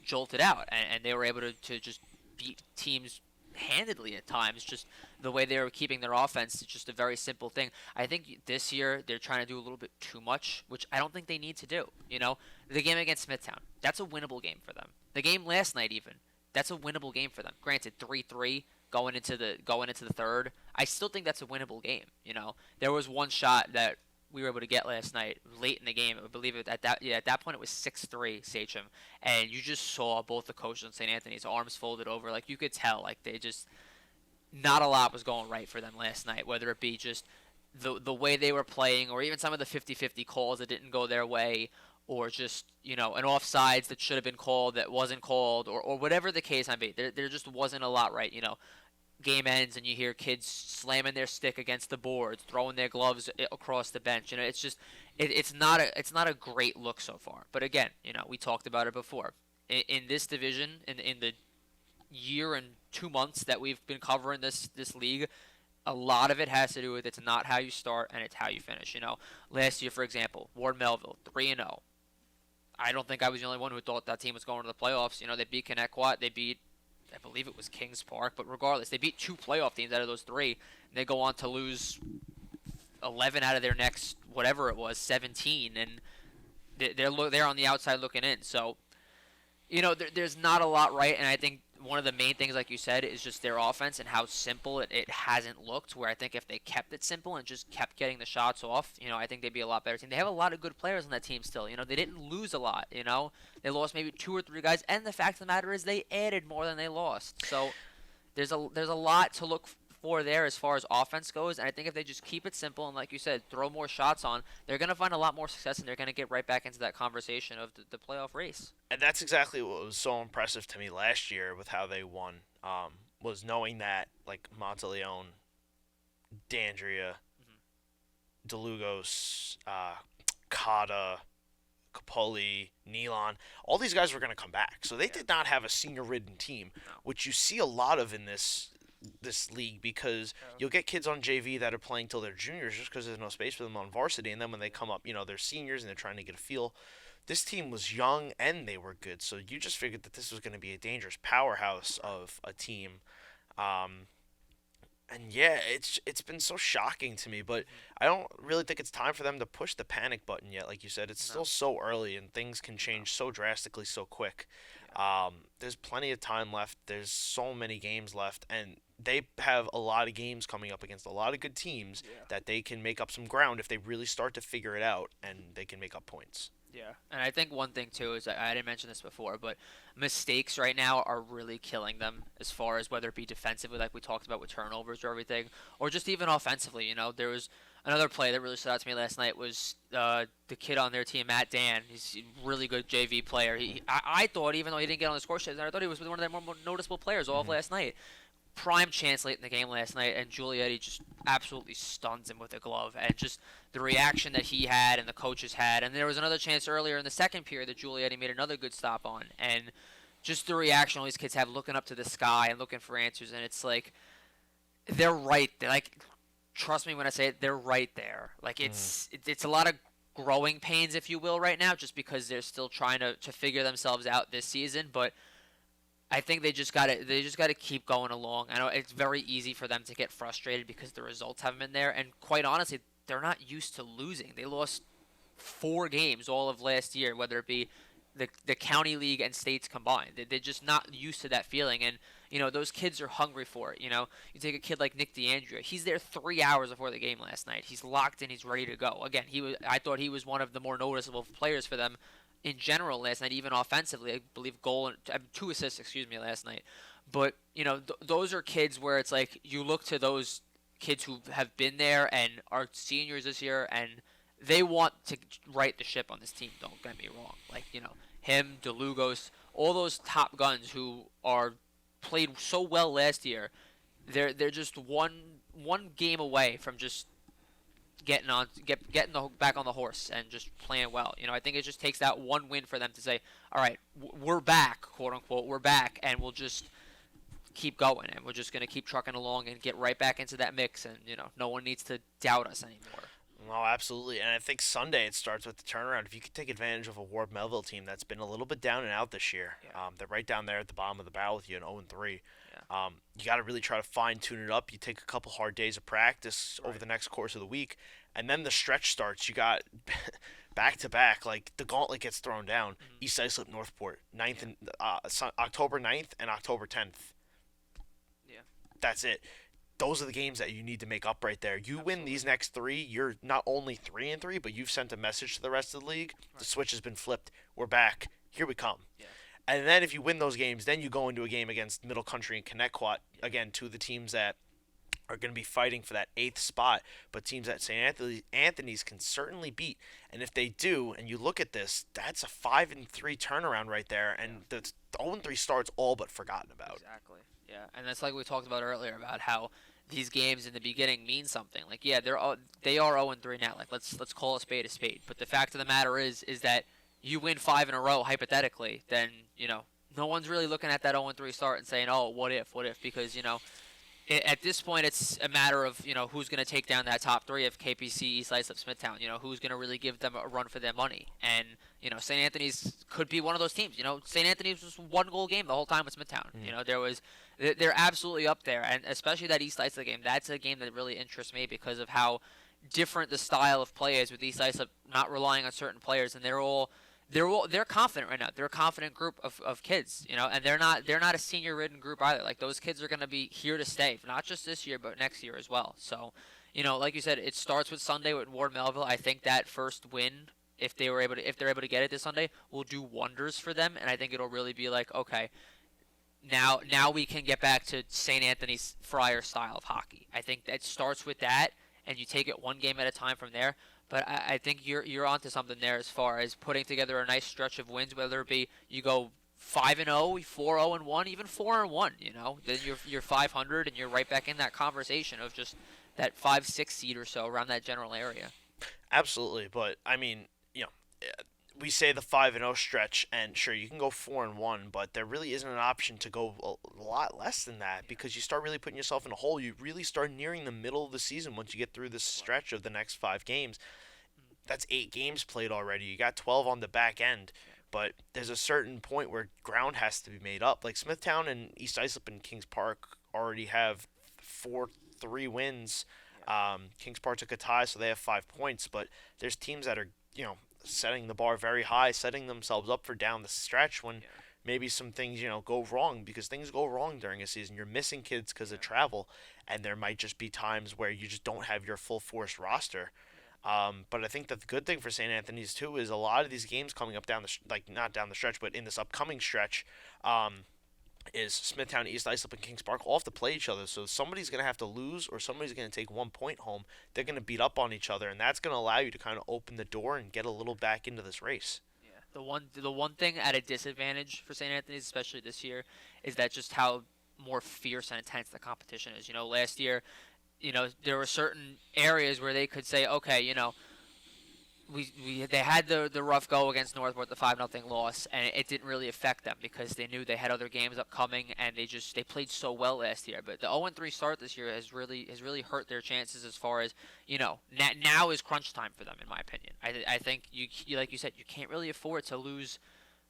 jolted out, and they were able to just beat teams handedly at times. Just the way they were keeping their offense is just a very simple thing. I think this year they're trying to do a little bit too much, which I don't think they need to do. The game against Smithtown, that's a winnable game for them. The game last night, even, that's a winnable game for them. Granted, 3-3 going into the third, I still think that's a winnable game. There was one shot that we were able to get last night late in the game. I believe at that point it was 6-3 Sachem, and you just saw both the coaches on St. Anthony's arms folded over. Like, you could tell, like, they just, not a lot was going right for them last night, whether it be just the way they were playing, or even some of the 50-50 calls that didn't go their way, or just an offsides that should have been called that wasn't called, or whatever the case might be. There just wasn't a lot right. Game ends and you hear kids slamming their stick against the boards, throwing their gloves across the bench. It's just it's not a great look so far. But again, we talked about it before. In this division, in the year and 2 months that we've been covering this league, a lot of it has to do with it's not how you start and it's how you finish. Last year, for example, Ward Melville 3-0. I don't think I was the only one who thought that team was going to the playoffs. They beat Connecticut, they beat, I believe it was Kings Park, but regardless, they beat 2 playoff teams out of those 3, and they go on to lose 11 out of their next, whatever it was, 17, and they're on the outside looking in. So, there's not a lot right, and I think one of the main things, like you said, is just their offense and how simple it hasn't looked, where I think if they kept it simple and just kept getting the shots off, I think they'd be a lot better team. They have a lot of good players on that team still. They didn't lose a lot, They lost maybe 2 or 3 guys, and the fact of the matter is they added more than they lost. So there's a lot to look for there as far as offense goes, and I think if they just keep it simple and, like you said, throw more shots on, they're going to find a lot more success, and they're going to get right back into that conversation of the playoff race. And that's exactly what was so impressive to me last year with how they won, was knowing that, like, Monteleone, Dandria, DeLugos, Cotta, Capoli, Nealon, all these guys were going to come back. So they did not have a senior-ridden team, which you see a lot of in this league, because you'll get kids on JV that are playing till they're juniors just because there's no space for them on varsity, and then when they come up, they're seniors and they're trying to get a feel. This team was young and they were good, so you just figured that this was going to be a dangerous powerhouse of a team. And yeah, it's been so shocking to me, but I don't really think it's time for them to push the panic button yet. Like you said, it's still so early and things can change so drastically so quick. There's plenty of time left. There's so many games left, and they have a lot of games coming up against a lot of good teams that they can make up some ground if they really start to figure it out, and they can make up points. Yeah, and I think one thing too is, I didn't mention this before, but mistakes right now are really killing them, as far as whether it be defensively, like we talked about with turnovers or everything, or just even offensively. There was another play that really stood out to me last night was the kid on their team, Matt Dan. He's a really good JV player. I thought, even though he didn't get on the score sheet, I thought he was one of their more noticeable players all of last night. Prime chance late in the game last night, and Giulietti just absolutely stuns him with a glove, and just the reaction that he had and the coaches had. And there was another chance earlier in the second period that Giulietti made another good stop on, and just the reaction all these kids have looking up to the sky and looking for answers. And it's like, they're right there. Like, trust me when I say it, they're right there. Like, it's a lot of growing pains, if you will, right now, just because they're still trying to figure themselves out this season. But I think they just got to keep going along. I know it's very easy for them to get frustrated because the results haven't been there, and quite honestly, they're not used to losing. They lost 4 games all of last year, whether it be the county league and states combined. They're just not used to that feeling, and those kids are hungry for it. You take a kid like Nick DeAndrea. He's there 3 hours before the game last night. He's locked in. He's ready to go. Again, I thought he was one of the more noticeable players for them in general last night, even offensively. I believe 2 assists, last night. But, those are kids where it's like you look to those kids who have been there and are seniors this year, and they want to right the ship on this team, don't get me wrong. Like, him, DeLugos, all those top guns who played so well last year, they're just one game away from just getting back on the horse and just playing well. I think it just takes that one win for them to say, all right, we're back, quote unquote, we're back, and we'll just keep going, and we're just going to keep trucking along and get right back into that mix, and no one needs to doubt us anymore. No, absolutely. And I think Sunday it starts with the turnaround. If you could take advantage of a Ward Melville team that's been a little bit down and out this year, they're right down there at the bottom of the barrel with you at 0-3. You got to really try to fine-tune it up. You take a couple hard days of practice over the next course of the week, and then the stretch starts. You got back-to-back, like the gauntlet gets thrown down. East Islip, Northport, October 9th and October 10th. Yeah. That's it. Those are the games that you need to make up right there. You win these next 3, you're not only 3-3, but you've sent a message to the rest of the league. Right. The switch has been flipped. We're back. Here we come. Yeah. And then if you win those games, then you go into a game against Middle Country and Connecticut, again, two of the teams that are going to be fighting for that 8th spot, but teams that St. Anthony's can certainly beat. And if they do, and you look at this, that's a 5-3 turnaround right there, and the 0-3 start's all but forgotten about. Exactly. Yeah, and that's like we talked about earlier about how these games in the beginning mean something. Like, yeah, they are 0-3 now. Like, let's call a spade a spade. But the fact of the matter is that you win 5 in a row hypothetically, then no one's really looking at that 0-3 start and saying, oh, what if? Because at this point it's a matter of who's going to take down that top 3 of KPC, East Islip, Smithtown. Who's going to really give them a run for their money. And St. Anthony's could be one of those teams. St. Anthony's was 1-goal game the whole time with Smithtown. They're absolutely up there, and especially that East Islip game. That's a game that really interests me because of how different the style of play is with East Islip not relying on certain players, and they're confident right now. They're a confident group of kids, and they're not a senior-ridden group either. Like, those kids are going to be here to stay, not just this year but next year as well. So, like you said, it starts with Sunday with Ward Melville. I think that first win, if they're able to get it this Sunday, will do wonders for them, and I think it'll really be like, okay, Now we can get back to St. Anthony's Friar style of hockey. I think that starts with that, and you take it one game at a time from there. But I think you're onto something there as far as putting together a nice stretch of wins, whether it be you go 5-0, 4-0-1, even 4-1. Then you're 500, and you're right back in that conversation of just that 5-6 seed or so around that general area. Absolutely, but I mean, we say the 5-0 stretch, and sure, you can go 4-1, but there really isn't an option to go a lot less than that because you start really putting yourself in a hole. You really start nearing the middle of the season once you get through this stretch of the next 5 games. That's 8 games played already. You got 12 on the back end, but there's a certain point where ground has to be made up. Like Smithtown and East Islip and Kings Park already have 4-3 wins. Kings Park took a tie, so they have 5 points, but there's teams that are, setting the bar very high, setting themselves up for down the stretch when maybe some things, go wrong, because things go wrong during a season. You're missing kids because of travel, and there might just be times where you just don't have your full force roster. But I think that the good thing for St. Anthony's too is a lot of these games coming up not down the stretch, but in this upcoming stretch, is Smithtown, East Islip, and Kings Park all have to play each other. So somebody's going to have to lose or somebody's going to take 1 point home. They're going to beat up on each other, and that's going to allow you to kind of open the door and get a little back into this race. Yeah. The one thing at a disadvantage for St. Anthony's, especially this year, is that just how more fierce and intense the competition is. Last year, there were certain areas where they could say, okay, they had the rough go against Northport, the 5-0 loss, and it didn't really affect them because they knew they had other games upcoming, and they played so well last year. But the 0-3 start this year has really hurt their chances as far as now is crunch time for them, in my opinion. I think you like you said, you can't really afford to lose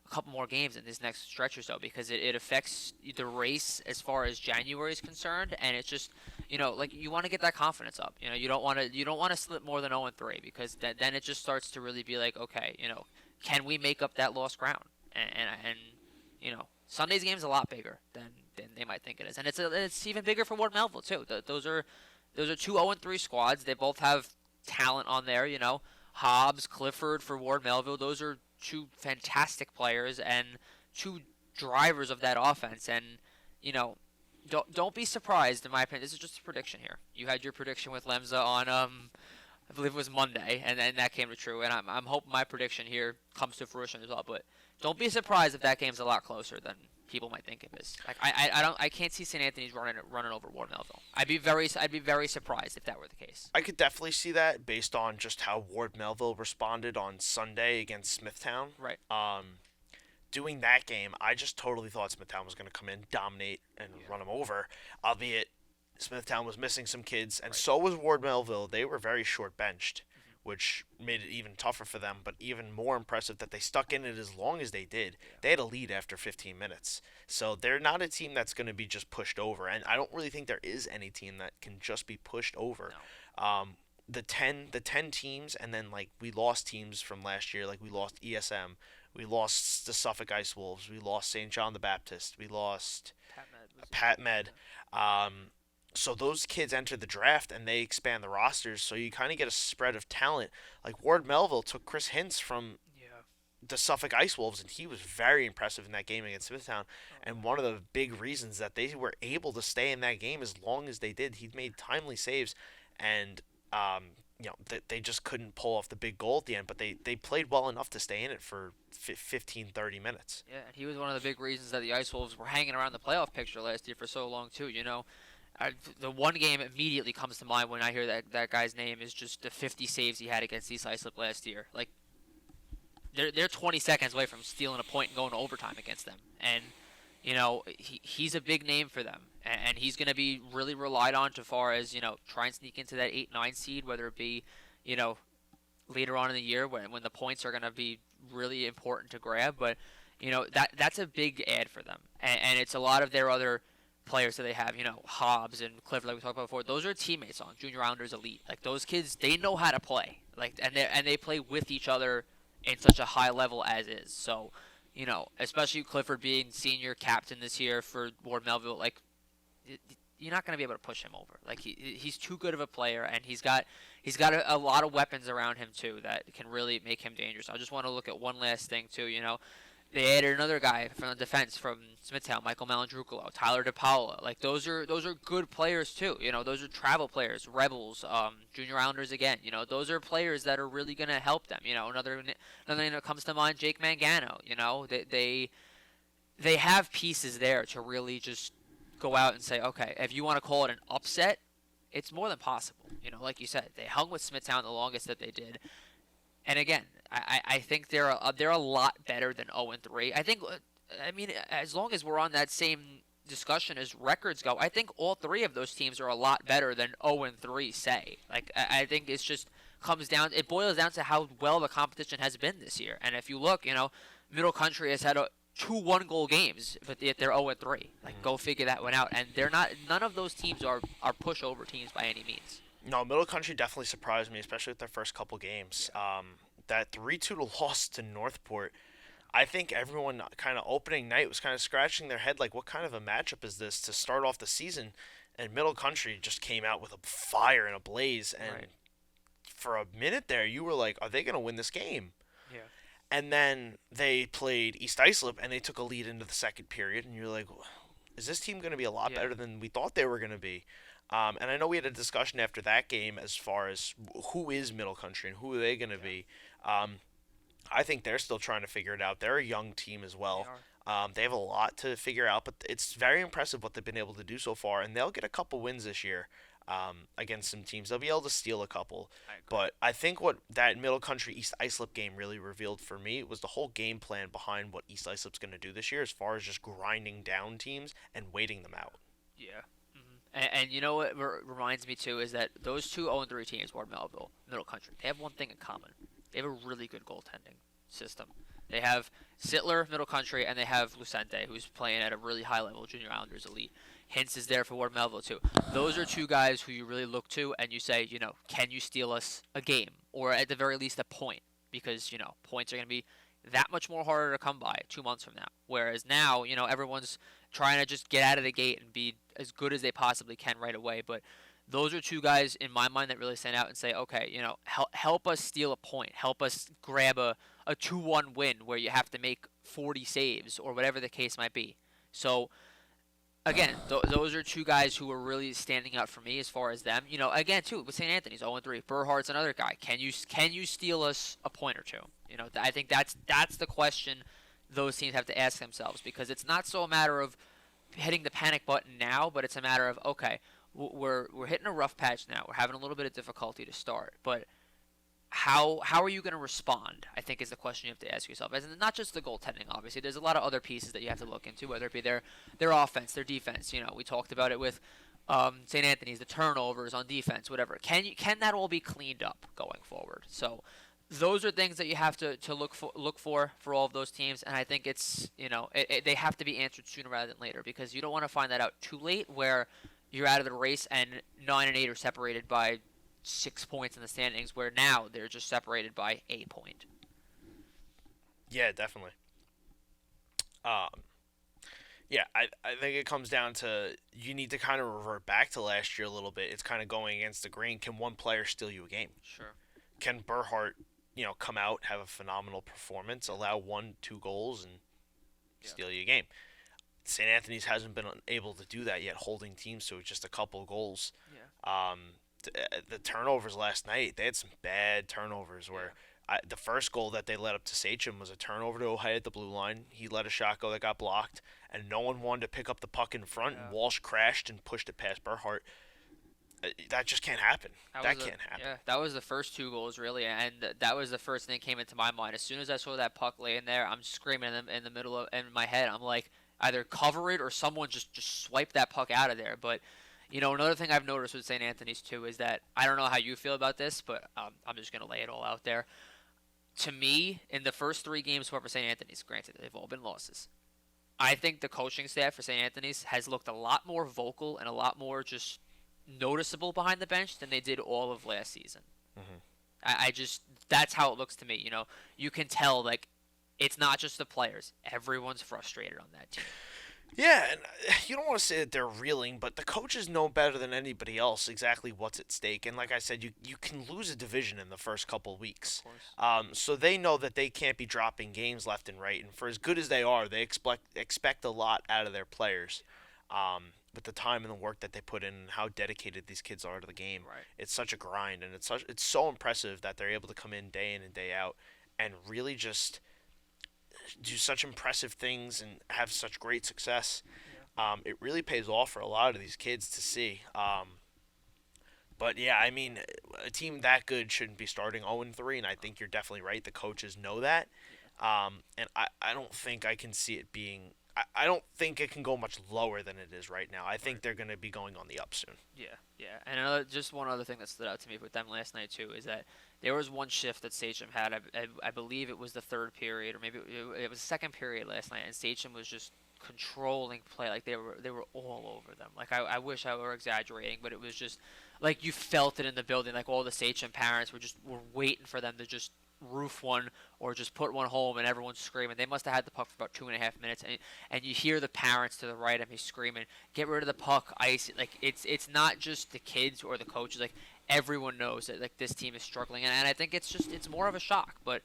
a couple more games in this next stretch or so because it affects the race as far as January is concerned, and it's just like you want to get that confidence up. You don't want to slip more than 0-3 because then it just starts to really be like, okay, can we make up that lost ground? And Sunday's game is a lot bigger than they might think it is, and it's even bigger for Ward Melville too. Those are 2 0-3 squads. They both have talent on there. Hobbs, Clifford for Ward Melville. Those are 2 fantastic players and 2 drivers of that offense. And don't be surprised, in my opinion. This is just a prediction here. You had your prediction with Lemza on I believe it was Monday, and that came to true. And I'm hoping my prediction here comes to fruition as well. But don't be surprised if that game's a lot closer than people might think it is. Like I can't see St. Anthony's running over Ward Melville. I'd be very surprised if that were the case. I could definitely see that based on just how Ward Melville responded on Sunday against Smithtown. Right. Doing that game, I just totally thought Smithtown was going to come in, dominate, and run them over, albeit Smithtown was missing some kids, and so was Ward Melville. They were very short-benched, which made it even tougher for them, but even more impressive that they stuck in it as long as they did. They had a lead after 15 minutes. So they're not a team that's going to be just pushed over, and I don't really think there is any team that can just be pushed over. No. The 10 teams, and then like we lost teams from last year, like we lost ESM, we lost the Suffolk Ice Wolves, we lost St. John the Baptist, we lost Pat Med. So those kids enter the draft and they expand the rosters, so you kind of get a spread of talent. Like Ward Melville took Chris Hintz from the Suffolk Ice Wolves, and he was very impressive in that game against Smithtown. And one of the big reasons that they were able to stay in that game as long as they did, he made timely saves, and they just couldn't pull off the big goal at the end, but they played well enough to stay in it for 15, 30 minutes. Yeah, and he was one of the big reasons that the Ice Wolves were hanging around the playoff picture last year for so long too. The one game immediately comes to mind when I hear that guy's name is just the 50 saves he had against East Islip last year. Like, they're 20 seconds away from stealing a point and going to overtime against them. And, he's a big name for them. And he's going to be really relied on as far as, try and sneak into that 8-9 seed, whether it be, later on in the year when the points are going to be really important to grab. But, that's a big add for them. And it's a lot of their other players that they have, Hobbs and Clifford, like we talked about before. Those are teammates on Junior Islanders Elite. Like, those kids, they know how to play. Like, and they play with each other in such a high level as is. So, especially Clifford being senior captain this year for Ward Melville, like, you're not going to be able to push him over. Like, he's too good of a player, and he's got a lot of weapons around him too that can really make him dangerous. I just want to look at one last thing too. They added another guy from the defense from Smithtown, Michael Malandrucolo, Tyler DePaula. Like, those are good players too. Those are travel players, Rebels, Junior Islanders again. Those are players that are really going to help them. Another name that comes to mind, Jake Mangano. They have pieces there to really just go out and say, okay, if you want to call it an upset, it's more than possible. Like you said, they hung with Smithtown the longest that they did. And again, I think they're a lot better than 0-3. I mean, as long as we're on that same discussion as records go, I think all three of those teams are a lot better than 0-3 say. Like, I think it boils down to how well the competition has been this year. And if you look, Middle Country has had 2 1-goal games, but yet they're 0-3. Like, go figure that one out. And none of those teams are pushover teams by any means. No, Middle Country definitely surprised me, especially with their first couple games. That 3-2 loss to Northport, I think everyone kind of opening night was kind of scratching their head like, what kind of a matchup is this to start off the season? And Middle Country just came out with a fire and a blaze, and for a minute there, you were like, are they going to win this game? Yeah. And then they played East Islip, and they took a lead into the second period, and you're like, is this team going to be a lot better than we thought they were going to be? And I know we had a discussion after that game as far as who is Middle Country and who are they going to be. I think they're still trying to figure it out. They're a young team as well. They have a lot to figure out, but it's very impressive what they've been able to do so far, and they'll get a couple wins this year against some teams. They'll be able to steal a couple. But I think what that Middle Country East Islip game really revealed for me was the whole game plan behind what East Islip's going to do this year as far as just grinding down teams and waiting them out. Yeah. And you know what reminds me, too, is that those two 0-3 teams, Ward Melville, Middle Country, they have one thing in common. They have a really good goaltending system. They have Sittler, Middle Country, and they have Lucente, who's playing at a really high level, Junior Islanders Elite. Hintz is there for Ward Melville, too. Those are two guys who you really look to, and you say, can you steal us a game? Or at the very least a point? Because, points are going to be that much more harder to come by 2 months from now. Whereas now, everyone's trying to just get out of the gate and be as good as they possibly can right away. But those are two guys in my mind that really stand out and say, okay, help us steal a point. Help us grab a 2-1 win where you have to make 40 saves or whatever the case might be. So, again, those are two guys who are really standing out for me as far as them. Again, too, with St. Anthony's 0-3. Burhart's another guy. Can you steal us a point or two? I think that's the question those teams have to ask themselves, because it's not so a matter of hitting the panic button now, but it's a matter of, okay, we're hitting a rough patch now. We're having a little bit of difficulty to start, but how are you going to respond, I think, is the question you have to ask yourself. As in, not just the goaltending, obviously. There's a lot of other pieces that you have to look into, whether it be their offense, their defense. We talked about it with St. Anthony's, the turnovers on defense, whatever. Can that all be cleaned up going forward? So those are things that you have to look for all of those teams, and I think it's they have to be answered sooner rather than later, because you don't want to find that out too late where you're out of the race and 9 and 8 are separated by 6 points in the standings, where now they're just separated by a point. Yeah, definitely. Yeah, I think it comes down to you need to kind of revert back to last year a little bit. It's kind of going against the grain. Can one player steal you a game? Sure. Can Burhart, come out, have a phenomenal performance, allow 1-2 goals, and steal you a game? St. Anthony's hasn't been able to do that yet, holding teams to just a couple goals. Yeah. The turnovers last night, they had some bad turnovers where the first goal that they let up to SCHSHL was a turnover to Ohio at the blue line. He let a shot go that got blocked, and no one wanted to pick up the puck in front, and Walsh crashed and pushed it past Burhart. That just can't happen. That can't happen. Yeah, that was the first 2 goals, really, and that was the first thing that came into my mind. As soon as I saw that puck laying there, I'm screaming in the middle of in my head. I'm like, either cover it or someone just swipe that puck out of there. But another thing I've noticed with St. Anthony's too is that, I don't know how you feel about this, but I'm just gonna lay it all out there. To me, in the first 3 games for St. Anthony's, granted they've all been losses, I think the coaching staff for St. Anthony's has looked a lot more vocal and a lot more just noticeable behind the bench than they did all of last season. Mm-hmm. I just, that's how it looks to me. You can tell, like, it's not just the players. Everyone's frustrated on that team. Yeah, and you don't want to say that they're reeling, but the coaches know better than anybody else exactly what's at stake. And like I said, you can lose a division in the first couple of weeks. Of course. So they know that they can't be dropping games left and right. And for as good as they are, they expect a lot out of their players. With the time and the work that they put in and how dedicated these kids are to the game. Right. It's such a grind, and it's so impressive that they're able to come in and day out and really just do such impressive things and have such great success. It really pays off for a lot of these kids to see. But yeah, I mean, a team that good shouldn't be starting 0-3, and I think you're definitely right. The coaches know that, and I don't think I can see it being. I don't think it can go much lower than it is right now. I think they're going to be going on the up soon. Yeah. And just one other thing that stood out to me with them last night too is that there was one shift that SCHSHL had. I believe it was the third period, or maybe it was the second period last night, and SCHSHL was just controlling play. Like they were all over them. Like I wish I were exaggerating, but it was just like you felt it in the building. Like all the SCHSHL parents were waiting for them to just roof one or just put one home, and everyone's screaming. They must have had the puck for about 2.5 minutes, and you hear the parents to the right of me screaming, "Get rid of the puck, ice it." Like it's not just the kids or the coaches. Like everyone knows that like this team is struggling, and I think it's more of a shock. But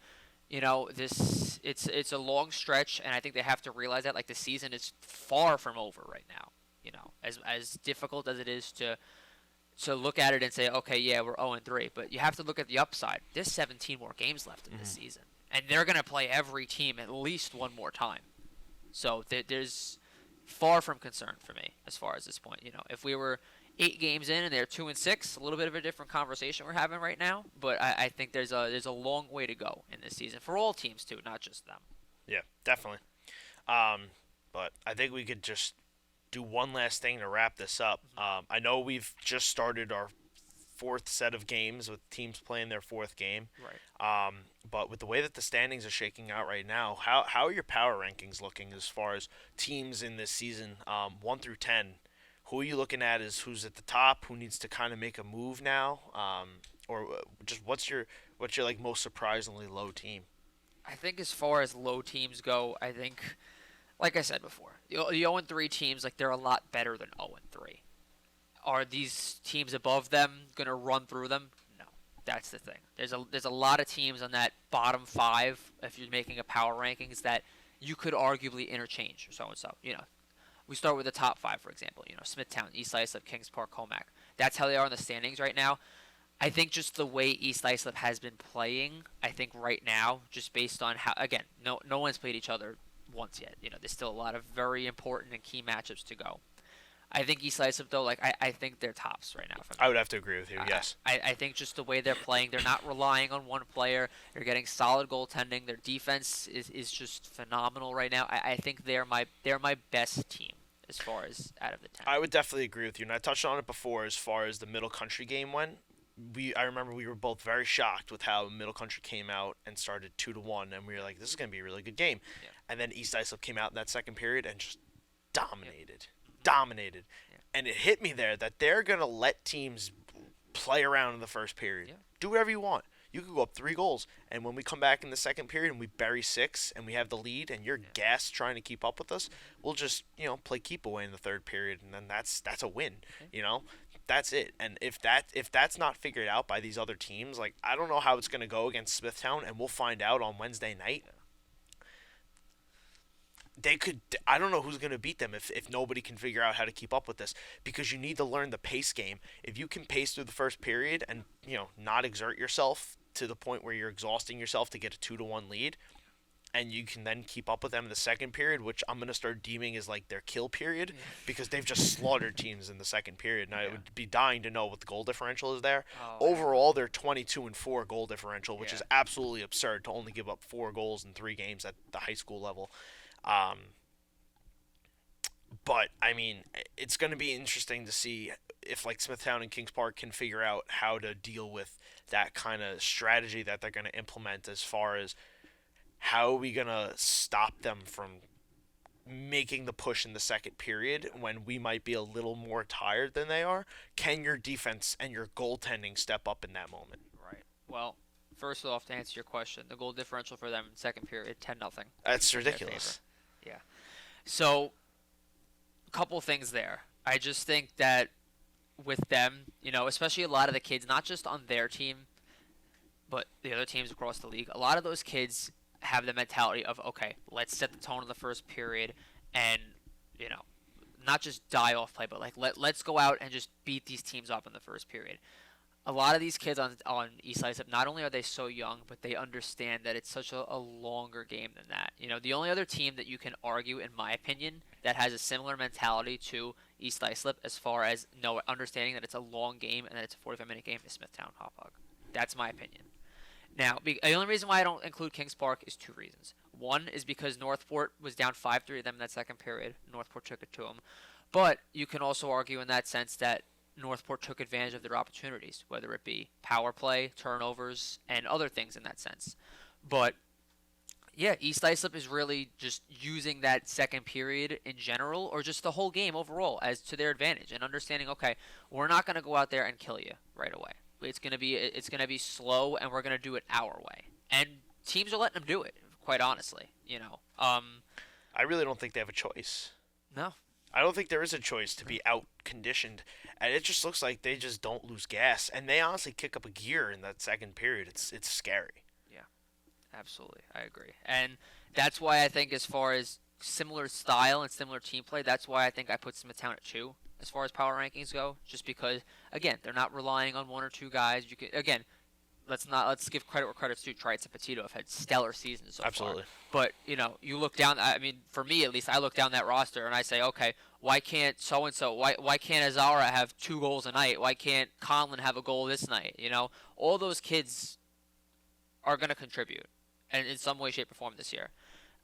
it's a long stretch, and I think they have to realize that like the season is far from over right now. As difficult as it is to look at it and say, okay, yeah, we're 0-3, but you have to look at the upside. There's 17 more games left in this season, and they're going to play every team at least one more time. So there's far from concern for me as far as this point. If we were 8 games in and they're 2-6, a little bit of a different conversation we're having right now. But I think there's a long way to go in this season for all teams too, not just them. Yeah, definitely. But I think we could just do one last thing to wrap this up. I know we've just started our 4th set of games with teams playing their 4th game. Right. But with the way that the standings are shaking out right now, how are your power rankings looking as far as teams in this season, 1 through 10? Who are you looking at as who's at the top? Who needs to kind of make a move now? Or just what's your like most surprisingly low team? I think as far as low teams go, I think, like I said before, the 0-3 teams, like they're a lot better than 0-3. Are these teams above them going to run through them? No, that's the thing. There's a lot of teams on that bottom 5, if you're making a power rankings, that you could arguably interchange or so and so. We start with the top 5, for example. Smithtown, East Islip, Kings Park, Comac. That's how they are in the standings right now. I think just the way East Islip has been playing, I think right now, just based on how, again, no one's played each other once yet. There's still a lot of very important and key matchups to go. I think East Islip, though, I think they're tops right now for me. I would have to agree with you, yes. I think just the way they're playing, they're not relying on one player. They're getting solid goaltending. Their defense is just phenomenal right now. I think they're my best team as far as out of the 10. I would definitely agree with you, and I touched on it before as far as the Middle Country game went. I remember we were both very shocked with how Middle Country came out and started 2-1, and we were like, this is going to be a really good game. Yeah. And then East Islip came out in that second period and just dominated. Dominated. Yeah. And it hit me there that they're going to let teams play around in the first period. Yeah. Do whatever you want. You could go up 3 goals, and when we come back in the second period and we bury 6 and we have the lead and you're gassed trying to keep up with us, we'll just, play keep away in the third period, and then that's a win, That's it. And if that's not figured out by these other teams, like, I don't know how it's going to go against Smithtown, and we'll find out on Wednesday night. I don't know who's going to beat them if nobody can figure out how to keep up with this, because you need to learn the pace game. If you can pace through the first period and, not exert yourself to the point where you're exhausting yourself to get a 2-1 lead, and you can then keep up with them in the second period, which I'm going to start deeming as like their kill period, because they've just slaughtered teams in the second period. And I would be dying to know what the goal differential is there. Overall, they're 22-4 goal differential, which is absolutely absurd to only give up 4 goals in 3 games at the high school level. But I mean, it's going to be interesting to see if like Smithtown and Kings Park can figure out how to deal with that kind of strategy that they're going to implement, as far as how are we going to stop them from making the push in the second period when we might be a little more tired than they are. Can your defense and your goaltending step up in that moment? Right. Well, first off, to answer your question, the goal differential for them in second period, 10-0. That's ridiculous. Yeah. So, a couple things there. I just think that with them, especially a lot of the kids, not just on their team, but the other teams across the league, a lot of those kids have the mentality of, okay, let's set the tone in the first period and, not just die off play, but like let's go out and just beat these teams up in the first period. A lot of these kids on East Islip, not only are they so young, but they understand that it's such a longer game than that. The only other team that you can argue, in my opinion, that has a similar mentality to East Islip as far as understanding that it's a long game and that it's a 45-minute game is Smithtown Hauppauge. That's my opinion. Now, the only reason why I don't include Kings Park is 2 reasons. One is because Northport was down 5-3 to them in that second period. Northport took it to them. But you can also argue in that sense that Northport took advantage of their opportunities, whether it be power play, turnovers, and other things in that sense. But, yeah, East Islip is really just using that second period in general, or just the whole game overall, as to their advantage, and understanding, okay, we're not going to go out there and kill you right away. It's gonna be slow, and we're gonna do it our way. And teams are letting them do it, quite honestly. I really don't think they have a choice. No. I don't think there is a choice to be out conditioned, and it just looks like they just don't lose gas, and they honestly kick up a gear in that second period. It's scary. Yeah, absolutely, I agree, and that's why I think, as far as similar style and similar team play, that's why I think I put Smithtown at 2 as far as power rankings go. Just because, again, they're not relying on 1 or 2 guys. Let's give credit where credit's due. Trites and Petito have had stellar seasons so Absolutely. far. But you look down. I mean, for me at least, I look down that roster and I say, okay, why can't so and so? Why can't Azara have 2 goals a night? Why can't Conlon have a goal this night? All those kids are going to contribute, and in some way, shape, or form this year.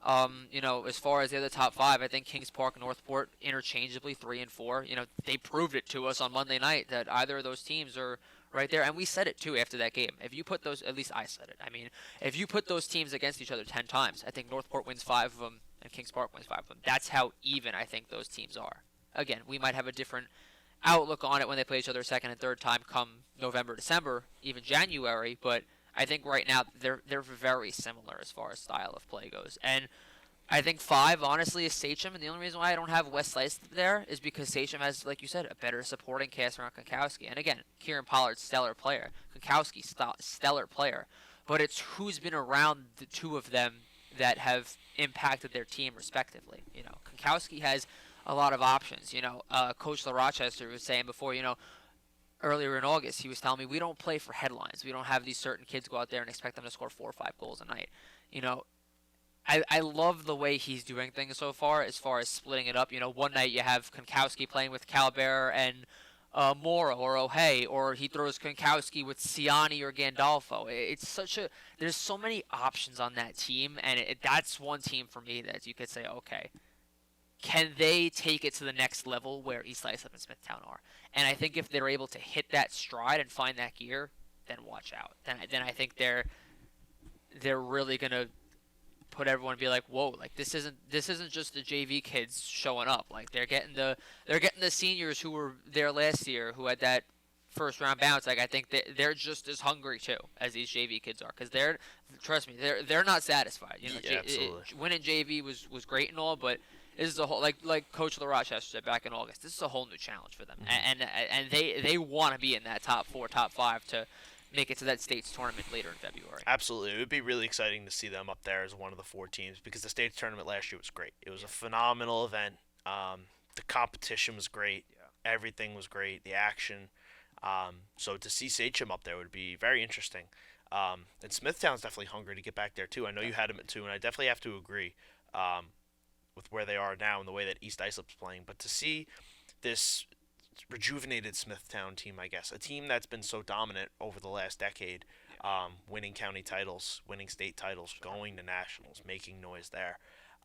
As far as the other top 5, I think Kings Park and Northport interchangeably 3 and 4. They proved it to us on Monday night that either of those teams are right there, and we said it too after that game. If you put those, at least I said it. I mean, if you put those teams against each other 10 times, I think Northport wins 5 of them and Kings Park wins 5 of them. That's how even I think those teams are. Again, we might have a different outlook on it when they play each other second and third time come November, December, even January, but I think right now they're very similar as far as style of play goes. And I think 5, honestly, is SCHSHL, and the only reason why I don't have West Slice there is because SCHSHL has, like you said, a better supporting cast around Konkowski. And again, Kieran Pollard, stellar player. Konkowski, stellar player. But it's who's been around the 2 of them that have impacted their team respectively. Konkowski has a lot of options. Coach LaRochester was saying before, earlier in August, he was telling me, we don't play for headlines. We don't have these certain kids go out there and expect them to score 4 or 5 goals a night. I love the way he's doing things so far as splitting it up. One night you have Konkowski playing with Calbert and Mora or O'Hay, or he throws Konkowski with Ciani or Gandolfo. It's such a there's so many options on that team, and that's one team for me that you could say, okay, can they take it to the next level where East Islip and Smithtown are? And I think if they're able to hit that stride and find that gear, then watch out. Then I think they're really gonna put everyone and be like, whoa, like this isn't just the JV kids showing up. Like they're getting the seniors who were there last year who had that first round bounce. Like I think they're just as hungry too as these JV kids are, because trust me, they're not satisfied. Yeah, absolutely. Winning JV was great and all, but this is a whole, like Coach LaRochester said back in August. This is a whole new challenge for them, and they want to be in that top 4, top 5 to make it to that states tournament later in February. Absolutely. It would be really exciting to see them up there as one of the 4 teams, because the states tournament last year was great. It was a phenomenal event. The competition was great. Yeah. Everything was great. The action. So to see Sachem up there would be very interesting. And Smithtown's definitely hungry to get back there too. I know you had them at 2, and I definitely have to agree with where they are now and the way that East Islip's playing. But to see this rejuvenated Smithtown team, I guess, a team that's been so dominant over the last decade, winning county titles, winning state titles, going to nationals, making noise there.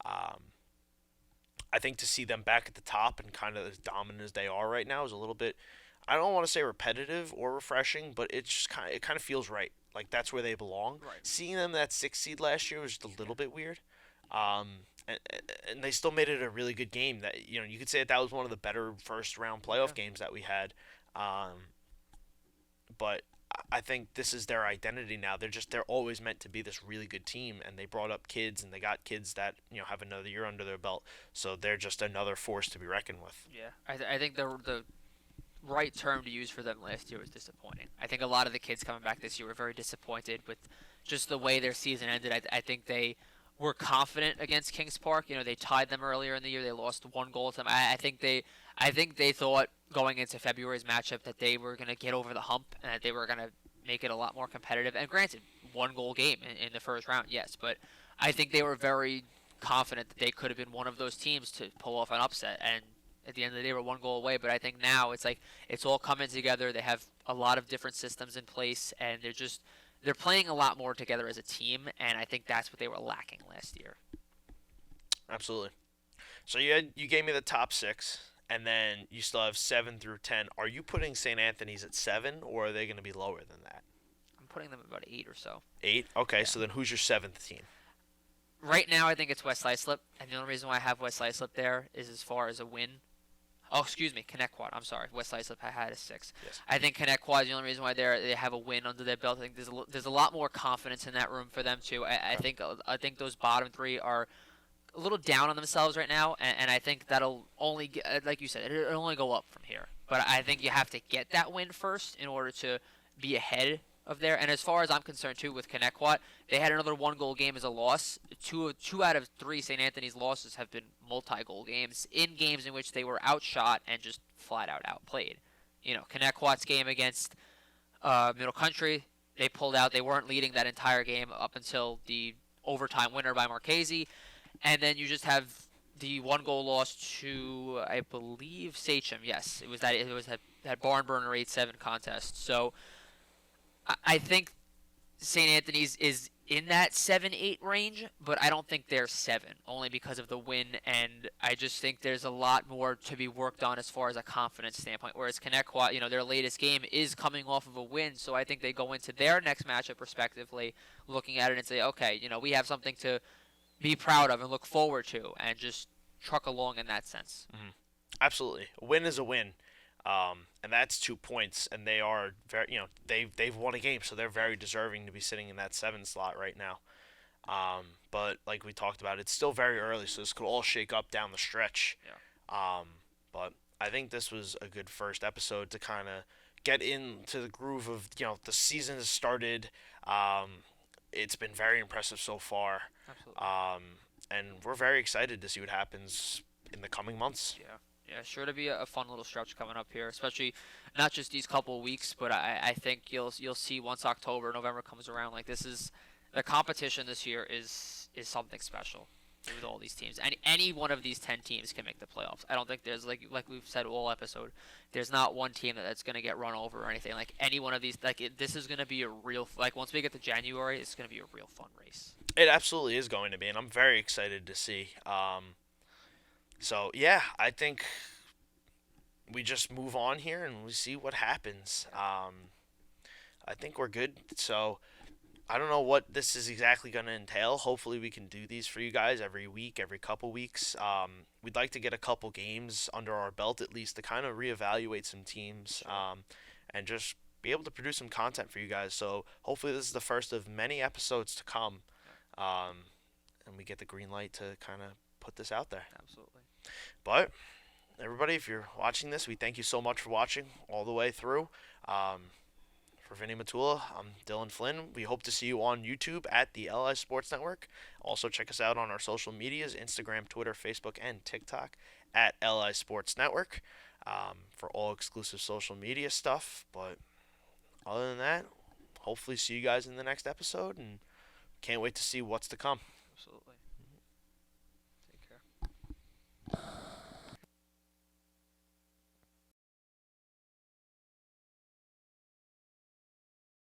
I think to see them back at the top and kind of as dominant as they are right now is a little bit, I don't want to say repetitive or refreshing, but it kind of feels right. Like that's where they belong. Right. Seeing them that 6th seed last year was just a little bit weird. And they still made it a really good game. That you could say that was one of the better first round playoff games that we had. But I think this is their identity now. They're always meant to be this really good team, and they brought up kids, and they got kids that have another year under their belt. So they're just another force to be reckoned with. Yeah, I think the right term to use for them last year was disappointing. I think a lot of the kids coming back this year were very disappointed with just the way their season ended. I think they were confident against Kings Park. They tied them earlier in the year. They lost 1 goal to them. I think they thought going into February's matchup that they were going to get over the hump and that they were going to make it a lot more competitive. And granted, 1 goal game in the first round, yes, but I think they were very confident that they could have been one of those teams to pull off an upset. And at the end of the day, we're 1 goal away. But I think now it's like it's all coming together. They have a lot of different systems in place, and they're playing a lot more together as a team, and I think that's what they were lacking last year. Absolutely. So you gave me the top 6, and then you still have 7 through 10. Are you putting St. Anthony's at 7, or are they going to be lower than that? I'm putting them at about 8 or so. 8? Okay, Yeah. so then who's your 7th team? Right now, I think it's West Islip, and the only reason why I have West Islip there is as far as a win. Oh, excuse me, Connecticut. I'm sorry, West Islip had a 6. Yes. I think Connecticut is the only reason why they have a win under their belt. I think there's a lot more confidence in that room for them too. I think those bottom 3 are a little down on themselves right now, and I think that'll only like you said, it'll only go up from here. But I think you have to get that win first in order to be ahead of there. And as far as I'm concerned too, with Connecticut, they had another 1 goal game as a loss. Two out of 3 St. Anthony's losses have been multi-goal games in games in which they were outshot and just flat out outplayed. Connecticut's game against Middle Country, they pulled out. They weren't leading that entire game up until the overtime winner by Marchese, and then you just have the 1 goal loss to, I believe, SCHSHL. Yes, it was that barn burner 8-7 contest. So I think St. Anthony's is in that 7-8 range, but I don't think they're 7, only because of the win, and I just think there's a lot more to be worked on as far as a confidence standpoint, whereas Connecticut, their latest game is coming off of a win, so I think they go into their next matchup respectively looking at it and say, okay, we have something to be proud of and look forward to, and just truck along in that sense. Mm-hmm. Absolutely. A win is a win. And that's 2 points, and they are very, they've won a game, so they're very deserving to be sitting in that 7 slot right now. But like we talked about, it's still very early, so this could all shake up down the stretch. Yeah. But I think this was a good first episode to kind of get into the groove of, the season has started. It's been very impressive so far. Absolutely. And we're very excited to see what happens in the coming months. Yeah, sure to be a fun little stretch coming up here, especially not just these couple of weeks, but I think you'll see once October, November comes around, like this is the competition this year is is something special with all these teams. Any one of these 10 teams can make the playoffs. I don't think there's like we've said all episode. There's not one team that's going to get run over or anything. Like any one of these, this is going to be a real like once we get to January, it's going to be a real fun race. It absolutely is going to be, and I'm very excited to see. So yeah, I think we just move on here and we see what happens. I think we're good. So I don't know what this is exactly going to entail. Hopefully, we can do these for you guys every week, every couple weeks. We'd like to get a couple games under our belt at least to kind of reevaluate some teams, and just be able to produce some content for you guys. So hopefully, this is the first of many episodes to come, and we get the green light to kind of put this out there. Absolutely. But everybody, if you're watching this, we thank you so much for watching all the way through. For Vinnie Matula, I'm Dylan Flynn. We hope to see you on YouTube at the LI Sports Network. Also, check us out on our social medias, Instagram, Twitter, Facebook, and TikTok at LI Sports Network, for all exclusive social media stuff. But other than that, hopefully see you guys in the next episode, and can't wait to see what's to come. Absolutely. Take care.